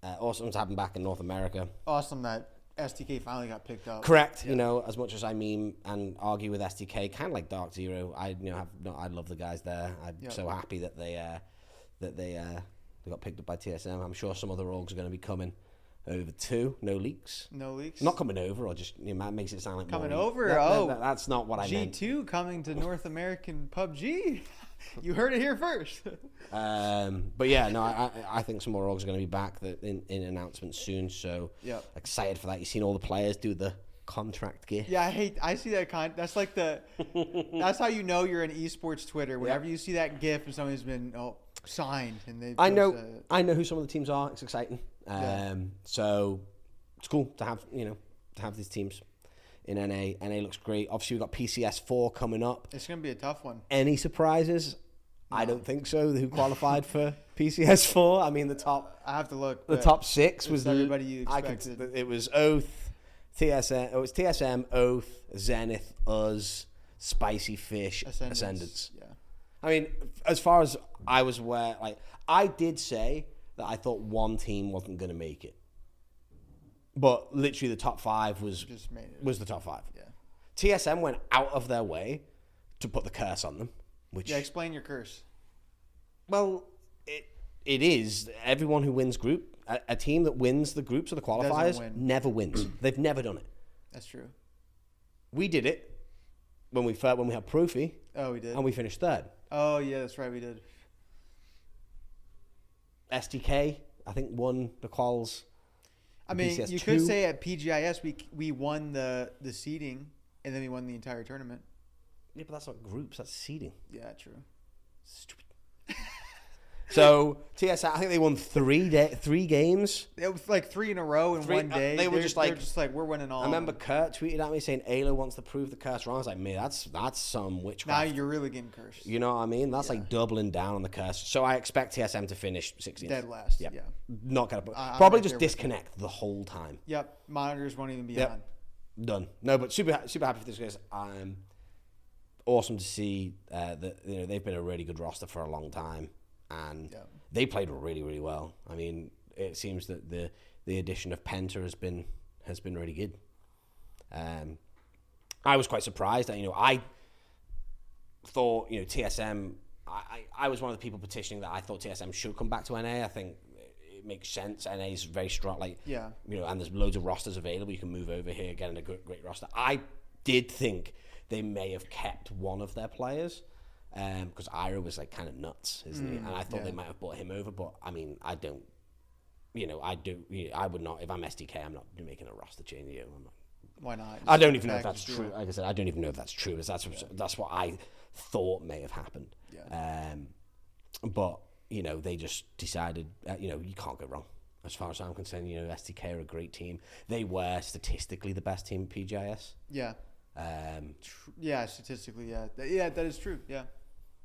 Awesome to have them back in North America. Awesome that STK finally got picked up. Correct. Yeah. As much as I meme and argue with STK, kind of like Dark Zero, I love the guys there. I'm so happy that they got picked up by TSM. I'm sure some other orgs are going to be coming over too. No leaks. No leaks. Not coming over, or just that makes it sound like coming more over. That's not what I meant. G2 coming to North American PUBG. You heard it here first. But yeah, no, I think some more orgs are going to be back in announcements soon. So excited for that. You've seen all the players do the contract gif. Yeah, I see that that's like that's how you know you're in esports Twitter. Whenever you see that gif and somebody's been signed and they. I know who some of the teams are. It's exciting. So it's cool to have these teams in NA. NA looks great. Obviously, we've got PCS4 coming up. It's going to be a tough one. Any surprises? No. I don't think so. Who qualified for PCS4? I mean, the top. I have to look. The top six was everybody you expected. It was Oath, TSM. It was TSM, Oath, Zenith, Us, Spicy Fish, Ascendants. Yeah. I mean, as far as I was aware, I did say that I thought one team wasn't going to make it. But literally the top five was the top five. Yeah. TSM went out of their way to put the curse on them. Explain your curse. Well, it is everyone who wins group. A team that wins the groups or the qualifiers never wins. They've never done it. That's true. We did it when we had Profi. Oh, we did. And we finished third. Oh, yeah, that's right, we did. STK, I think, won the quals. I mean, you could say at PGIS we won the seeding and then we won the entire tournament. Yeah, but that's not groups. That's seeding. Yeah, true. Stupid. So TSM, I think they won 3 games. It was like 3 in a row in one day. They're just like we're winning all. I remember Kurt tweeted at me saying Ayla wants to prove the curse wrong. I was like, man, that's some witchcraft. Now you're really getting cursed. You know what I mean? That's like doubling down on the curse. So I expect TSM to finish 16th. Dead last. Yep. Yeah. Not gonna probably just disconnect the whole time. Yep. Monitors won't even be on. Done. No, but super happy for this guys. Awesome to see that they've been a really good roster for a long time. And they played really, really well. I mean, it seems that the addition of Penta has been really good. I was quite surprised that I thought TSM. I was one of the people petitioning that I thought TSM should come back to NA. I think it makes sense. NA is very strong. And there's loads of rosters available. You can move over here, get in a great roster. I did think they may have kept one of their players. Because Ira was kind of nuts, isn't he? And I thought they might have brought him over, but I mean, I don't. I would not. If I'm SDK, I'm not making a roster change. I'm not. Why not? I don't even know if that's true. Like I said, I don't even know if that's true. That's what I thought may have happened. Yeah. But they just decided. You can't go wrong. As far as I'm concerned, SDK are a great team. They were statistically the best team at PGIS. Yeah. Statistically, yeah, that is true. Yeah,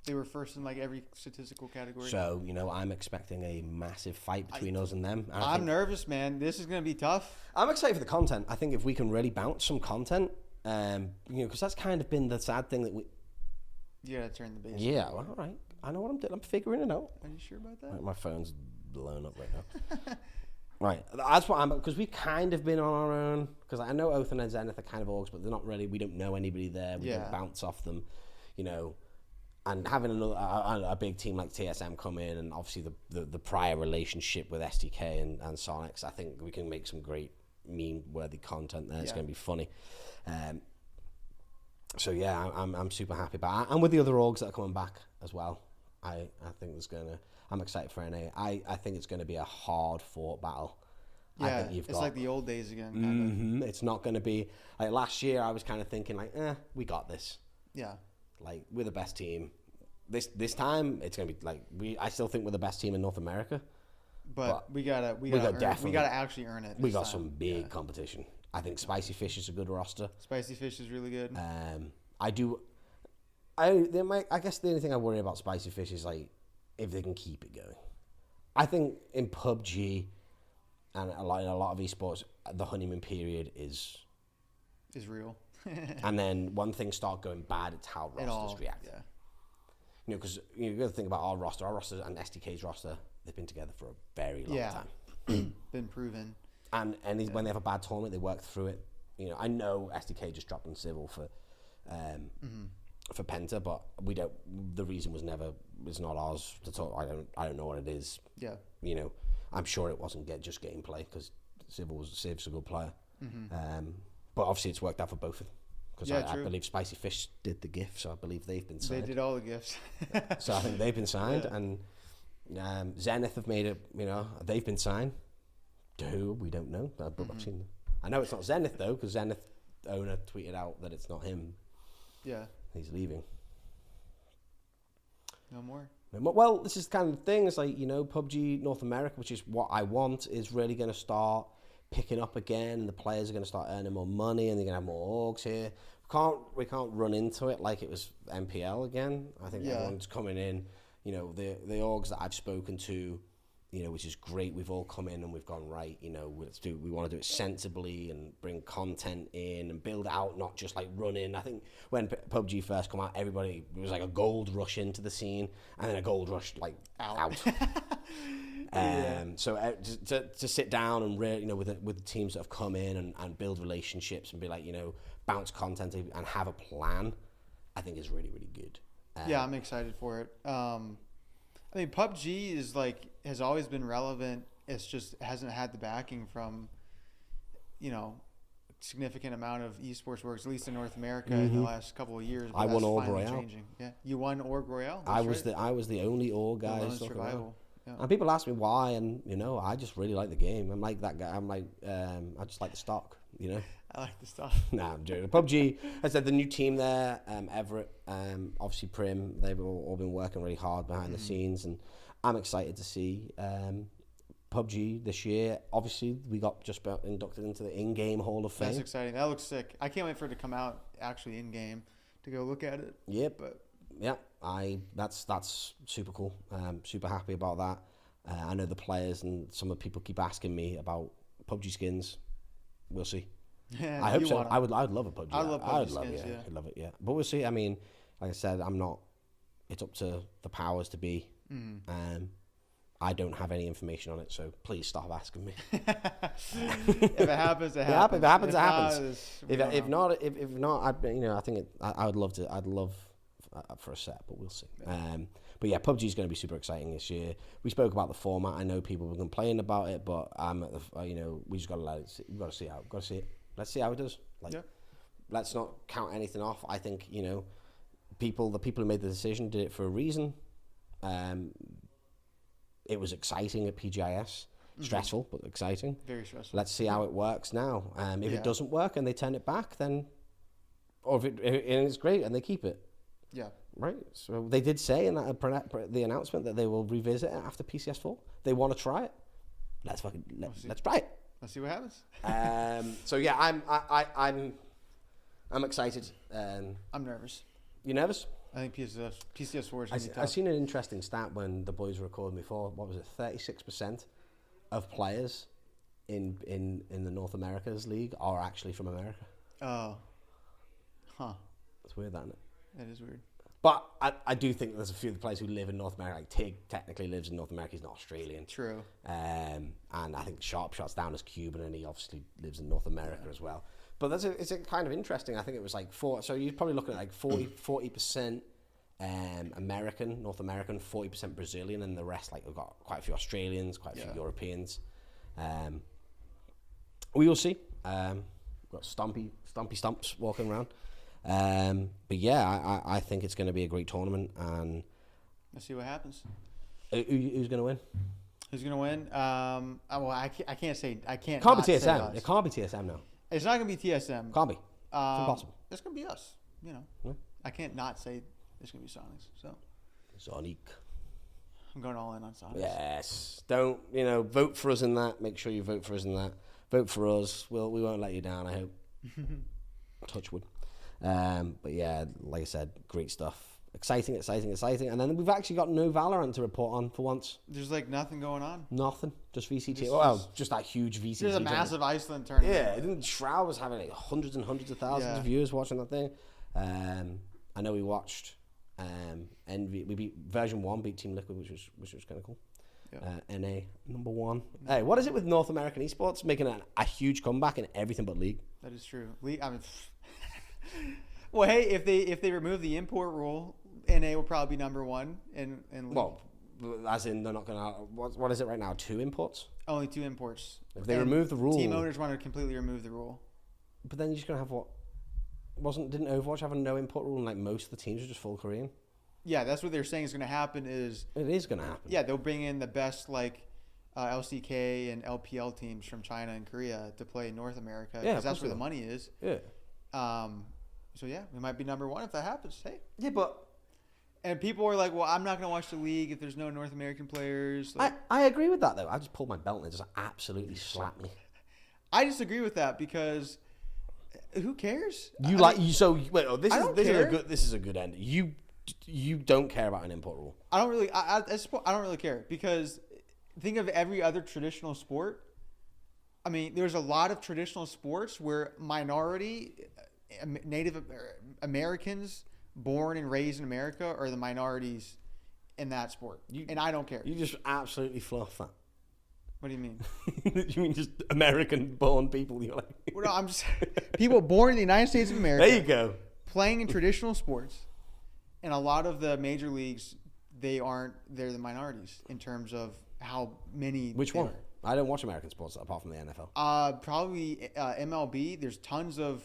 they were first in every statistical category. So I'm expecting a massive fight between us and them. And I'm nervous, man. This is going to be tough. I'm excited for the content. I think if we can really bounce some content, because that's kind of been the sad thing that we. You gotta turn the bass. Yeah, well, all right. I know what I'm doing. I'm figuring it out. Are you sure about that? Right, my phone's blown up right now. Right, that's what because we've kind of been on our own. Because I know Oath and Zenith are kind of orgs, but they're not really. We don't know anybody there. We don't bounce off them, And having a big team like TSM come in, and obviously the prior relationship with STK and Soniqs, I think we can make some great meme-worthy content there. It's going to be funny. So yeah, I'm super happy about it. And with the other orgs that are coming back as well, I think I'm excited for NA. I think it's going to be a hard-fought battle. Yeah, I think you've got like the old days again. Kinda. It's not going to be like last year. I was kind of thinking like, we got this. Yeah. Like we're the best team. This time it's going to be like I still think we're the best team in North America. But we gotta actually earn it. We got some big competition. I think Spicy Fish is a good roster. Spicy Fish is really good. I guess the only thing I worry about Spicy Fish is like if they can keep it going. I think in PUBG and in a lot of esports, the honeymoon period is real. And then when things start going bad, it's how rosters react. Yeah. You know, because you got to think about our roster and SDK's roster. They've been together for a very long time. Been proven. And when they have a bad tournament, they work through it. You know, I know SDK just dropped on Civil for Penta, but we don't. The reason was not ours to talk. I don't know what it is. Yeah. You know, I'm sure it wasn't just gameplay because Civ's a good player. But obviously it's worked out for both of them. Because I believe Spicy Fish did the GIF, so I believe they've been signed. They did all the GIFs. So I think they've been signed, and Zenith have made it. You know, they've been signed. To who we don't know. But I've seen them. I know it's not Zenith though, because Zenith owner tweeted out that it's not him. Yeah, he's leaving. No more. Well, this is the kind of thing. It's like, you know, PUBG North America, which is what I want, is really going to start picking up again, and the players are going to start earning more money, and they're going to have more orgs here. We can't run into it like it was MPL again. I think everyone's coming in. You know, the orgs that I've spoken to, you know, which is great. We've all come in and we've gone, right, you know, we want to do it sensibly and bring content in and build out, not just like run in. I think when PUBG first come out, everybody, it was like a gold rush into the scene and then a gold rush like out. So to sit down and really, you know, with the teams that have come in and build relationships and be like, you know, bounce content and have a plan, I think is really, really good. Yeah, I'm excited for it. I mean, PUBG has always been relevant. It's just hasn't had the backing from, you know, significant amount of esports works, at least in North America in the last couple of years. I won Org Royale. Changing. Yeah, you won Org Royale. I was the only Org guy. Survival. Yeah. And people ask me why, and you know, I just really like the game. I'm like that guy. I'm like, I just like the stock. You know. I like the stuff. Nah, I'm joking. PUBG, I said the new team there, Everett, obviously Prim, they've all been working really hard behind the scenes, and I'm excited to see PUBG this year. Obviously, we got just inducted into the in-game Hall of Fame. That's exciting. That looks sick. I can't wait for it to come out actually in-game to go look at it. Yep. But yeah, that's super cool. Super happy about that. I know the players and some of the people keep asking me about PUBG skins. We'll see. Yeah, I hope so. I would love a PUBG. I love PUBG skins, yeah. I'd love it, yeah. But we'll see. I mean, like I said, it's up to the powers to be. I don't have any information on it, so please stop asking me. If it happens, it happens. If it happens, it happens. If not, I think I would love to. I'd love for a set, but we'll see. Yeah. But yeah, PUBG is going to be super exciting this year. We spoke about the format. I know people were complaining about it, but we just got to let it. We've got to see it. Let's see how it does. Let's not count anything off. I think, you know, the people who made the decision did it for a reason. It was exciting at PGIS. Stressful, but exciting. Very stressful. Let's see how it works now. If it doesn't work and they turn it back, then, or if it's great and they keep it. Yeah. Right. So they did say in the announcement that they will revisit it after PCS4. They want to try it. Let's try it. Let's see what happens. So yeah, I'm excited. I'm nervous. You nervous? I think PCS4 is going to be tough. I've seen an interesting stat when the boys were recording before. What was it? 36% of players in the North America's league are actually from America. Oh. Huh. That's weird, isn't it? That is weird. But I do think there's a few of the players who live in North America. Like Tig technically lives in North America. He's not Australian. True. And I think Sharpshot's down as Cuban, and he obviously lives in North America as well. But it's a kind of interesting. I think it was like so you're probably looking at like 40% American, North American, 40% Brazilian, and the rest, like, we've got quite a few Australians, quite a few Europeans. We will see. We've got Stumpy Stumps walking around. But yeah, I think it's going to be a great tournament, and let's see what happens. Who's going to win? Who's gonna win? Well, I can't say. I can't. Can't be not say TSM. us. It can't be TSM now. It's not gonna be TSM. Can't be. It's impossible. It's gonna be us. You know. Yeah. I can't not say it's gonna be Soniqs. So Sonic. I'm going all in on Soniqs. Yes. Don't vote for us in that. Make sure you vote for us in that. Vote for us. We won't let you down. I hope. Touch wood. But yeah, like I said, great stuff. Exciting. And then we've actually got no Valorant to report on for once. There's like nothing going on. Nothing. Just VCT. Just that huge VCT. There's a massive Iceland tournament. Yeah, didn't Shroud was having like hundreds and hundreds of thousands of viewers watching that thing. I know we watched Envy. We beat version 1, beat Team Liquid, which was kind of cool. Yeah. NA number 1. Hey, what is it with North American esports making a huge comeback in everything but League? That is true. League. I mean, well, hey, if they remove the import rule, NA will probably be number 1 in League. Well, as in they're not gonna. What is it right now? 2 imports? Only 2 imports. If they remove the rule, team owners want to completely remove the rule. But then you're just gonna have what? Didn't Overwatch have a no import rule and like most of the teams are just full Korean? Yeah, that's what they're saying is going to happen. It is going to happen. Yeah, they'll bring in the best LCK and LPL teams from China and Korea to play in North America because that's where the money is. Yeah. So yeah, we might be number 1 if that happens. Hey. Yeah, but. And people are like, well, I'm not going to watch the league if there's no North American players. Like, I agree with that, though. I just pulled my belt and it just absolutely slapped me. I disagree with that because who cares? This is a good end. You don't care about an import rule. I don't really care because think of every other traditional sport. I mean, there's a lot of traditional sports where Native Americans born and raised in America are the minorities in that sport, and I don't care. You just absolutely fluff that. What do you mean? You mean just American-born people? You're like, well, no, I'm just people born in the United States of America. There you go. Playing in traditional sports, and a lot of the major leagues, they're the minorities in terms of how many. Which one? I don't watch American sports apart from the NFL. Probably MLB. There's tons of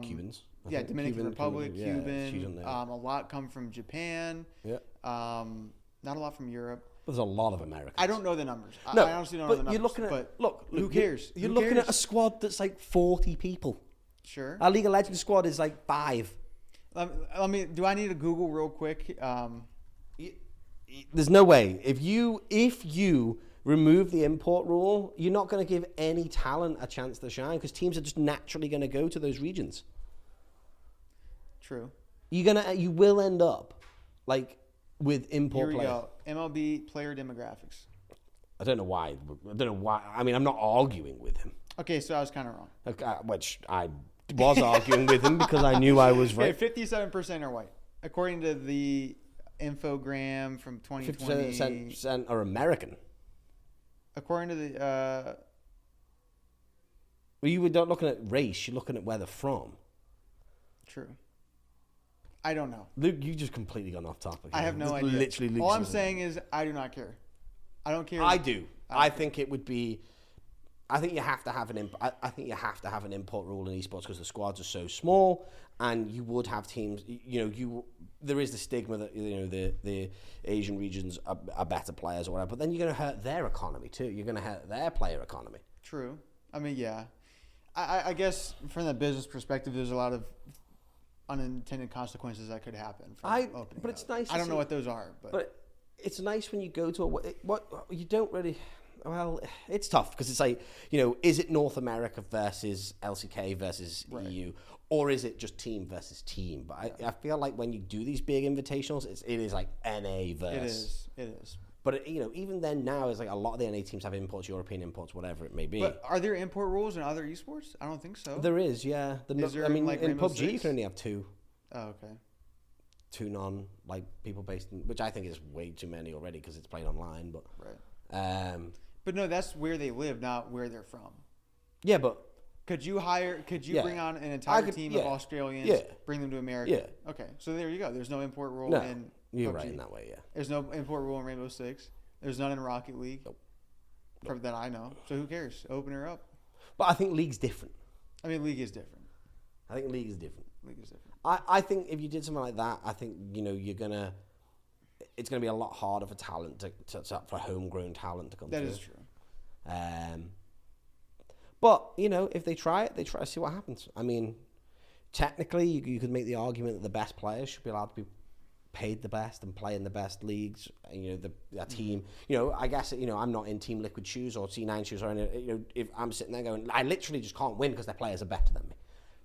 Cubans. Yeah, Dominican Republic, Cuban. A lot come from Japan. Yeah. Not a lot from Europe. There's a lot of Americans. I don't know the numbers. No, I honestly don't know the numbers. You're looking at who cares? You're looking at a squad that's like 40 people. Sure. Our League of Legends squad is like 5. Let me. Do I need to Google real quick? There's no way. If you remove the import rule, you're not going to give any talent a chance to shine because teams are just naturally going to go to those regions. True. You will end up like with import players. Here we go. MLB player demographics. I don't know why. I mean, I'm not arguing with him. Okay, so I was kind of wrong. Okay, which I was arguing with him because I knew I was right. 57% are white, according to the infogram from 2020. 57% are American. According to the. Well, you were not looking at race. You're looking at where they're from. True. I don't know. Luke, you just completely gone off topic. I have no idea. Literally, all I'm saying is I do not care. I don't care. I do. I think it would be. I think you have to have an. I think you have to have an import rule in esports because the squads are so small, and you would have teams. There is the stigma that the Asian regions are better players or whatever, but then you're going to hurt their economy too. You're going to hurt their player economy. True. I mean, yeah. I guess from the business perspective, there's a lot of unintended consequences that could happen from opening but up. It's nice. I don't know what those are, but it's nice when you go to what you don't really. Well, it's tough because it's like is it North America versus LCK versus EU, or is it just team versus team? But I feel like when you do these big invitationals, it is like NA versus. It is. But even then now, it's like a lot of the NA teams have imports, European imports, whatever it may be. But are there import rules in other esports? I don't think so. There is, yeah. In Rainbow PUBG Six? you can only have 2. Oh, okay. 2 people based in, which I think is way too many already because it's played online. But right. But no, that's where they live, not where they're from. Yeah, but could you bring on an entire team of Australians, bring them to America? Yeah. Okay, so there you go. There's no import rule in You're PUBG. right in that way, yeah. There's no import rule in Rainbow Six. There's none in Rocket League. Nope. That I know. So who cares? Open her up. But I think League's different. I mean, League is different. I think League is different. League is different. I think if you did something like that, I think you're gonna. it's going to be a lot harder for talent for homegrown talent to come through. That is true. But, you know, if they try it, they try to see what happens. I mean, technically, you could make the argument that the best players should be allowed to be paid the best and play in the best leagues. You know, the team, you know, I guess, you know, I'm not in Team Liquid shoes or C9 shoes or anything. You know, if I'm sitting there going, I literally just can't win because their players are better than me.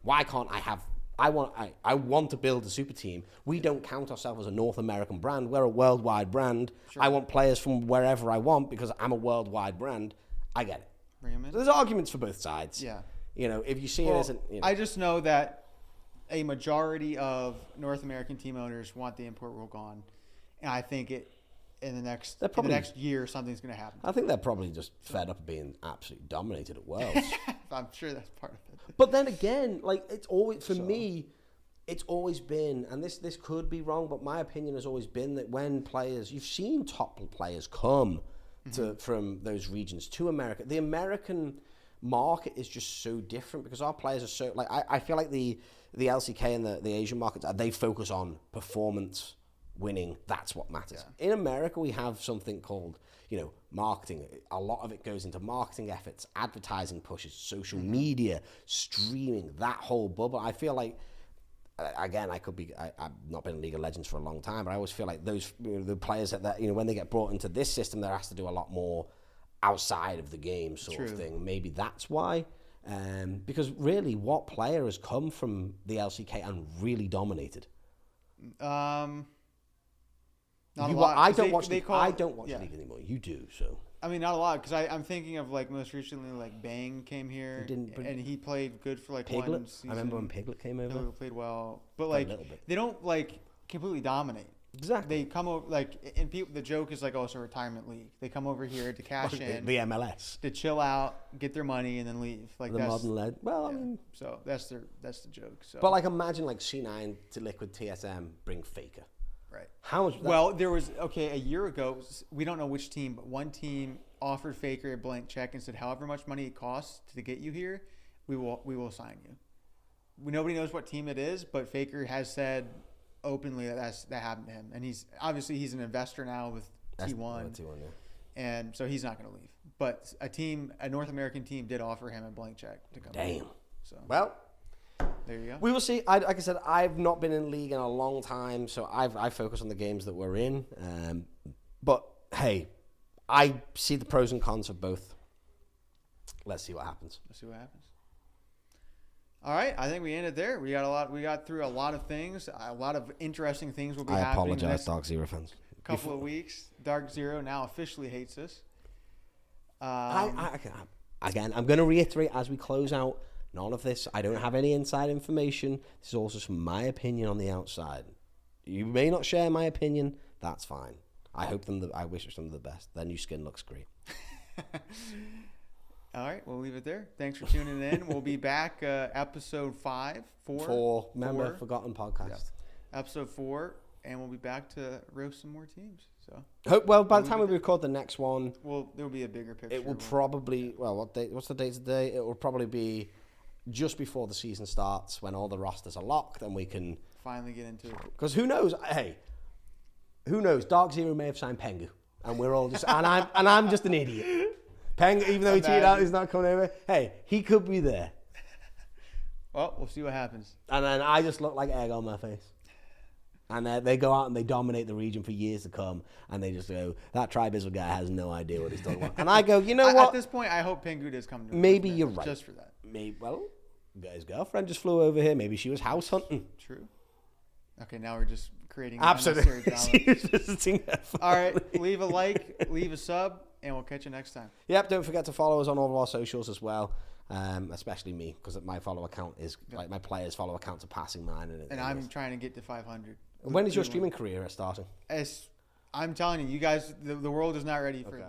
Why can't I have... I want to build a super team. We don't count ourselves as a North American brand. We're a worldwide brand. Sure. I want players from wherever I want because I'm a worldwide brand. I get it. So there's arguments for both sides. Yeah. You know, if you see it as an... You know, I just know that a majority of North American team owners want the import rule gone. And I think in the next year, something's going to happen. I think they're probably just fed up of being absolutely dominated at Worlds. I'm sure that's part of it. But then again, like, it's always, for me, it's always been, and this could be wrong, but my opinion has always been that when players, you've seen top players come from those regions to America. The American market is just so different because our players are so, like, I feel like the LCK and the Asian markets, they focus on performance, winning. That's what matters. Yeah. In America, we have something called, you know, marketing. A lot of it goes into marketing efforts, advertising pushes, social media, streaming, that whole bubble. I feel like, again, I've not been in League of Legends for a long time, but I always feel like those, you know, the players that, you know, when they get brought into this system, they're asked to do a lot more outside of the game sort of thing. Maybe that's why. Because really, what player has come from the LCK and really dominated? Not a lot. I don't watch League anymore. You do, so. I mean, not a lot, because I'm thinking of, like, most recently, like, Bang came here, and he played good for, like, Piglet. one season. I remember when Piglet came over. Piglet played well. But, like, they don't, like, completely dominate. Exactly. They come over, like, and people, the joke is, like, oh, it's a retirement league. They come over here to cash in. The MLS. To chill out, get their money, and then leave. Like, the modern lead. Well, I mean. So, that's the joke. So. But, like, imagine, like, C9 to Liquid TSM bring Faker. Right. How much? Well, there was, a year ago, we don't know which team, but one team offered Faker a blank check and said, however much money it costs to get you here, we will sign you. Nobody knows what team it is, but Faker has said openly that happened to him. And he's an investor now with T1. T1, yeah. And so he's not going to leave. But a North American team did offer him a blank check to come. Damn. So. Well. There you go. We will see. Like I said, I've not been in League in a long time, so I focus on the games that we're in. But, hey, I see the pros and cons of both. Let's see what happens. All right, I think we ended there. We got through a lot of things. A lot of interesting things will be happening. I apologize, Dark Zero fans. Couple of weeks. Dark Zero now officially hates us. Again, I'm going to reiterate as we close out. None of this, I don't have any inside information. This is also just my opinion on the outside. You may not share my opinion. That's fine. I wish them the best. Their new skin looks great. All right, we'll leave it there. Thanks for tuning in. We'll be back episode 4. Remember, Forgotten Podcast. Yeah. Episode 4, and we'll be back to roast some more teams. So. By the time we record the next one, there'll be a bigger picture. It will probably, what's the date today? It will probably be just before the season starts, when all the rosters are locked and we can finally get into it. Because who knows? Hey, who knows? Dark Zero may have signed Pengu, and we're all just and I'm just an idiot. Pengu, even though he tweeted out he's not coming over, hey, he could be there. Well, we'll see what happens. And then I just look like egg on my face. And they go out and they dominate the region for years to come, and they just go, that Tribizzle guy has no idea what he's talking about. And I go, you know what? At this point, I hope Pengu does come to Maybe you're right. Just for that. His girlfriend just flew over here. Maybe she was house hunting. True. Okay, now we're just creating absolutely drama. She was visiting her family. All right, leave a like, leave a sub, and we'll catch you next time. Yep, don't forget to follow us on all of our socials as well. Especially me, because my follow account is like my players' follow accounts are passing mine. And I'm trying to get to 500. When is your streaming career starting? I'm telling you, guys, the world is not ready for it.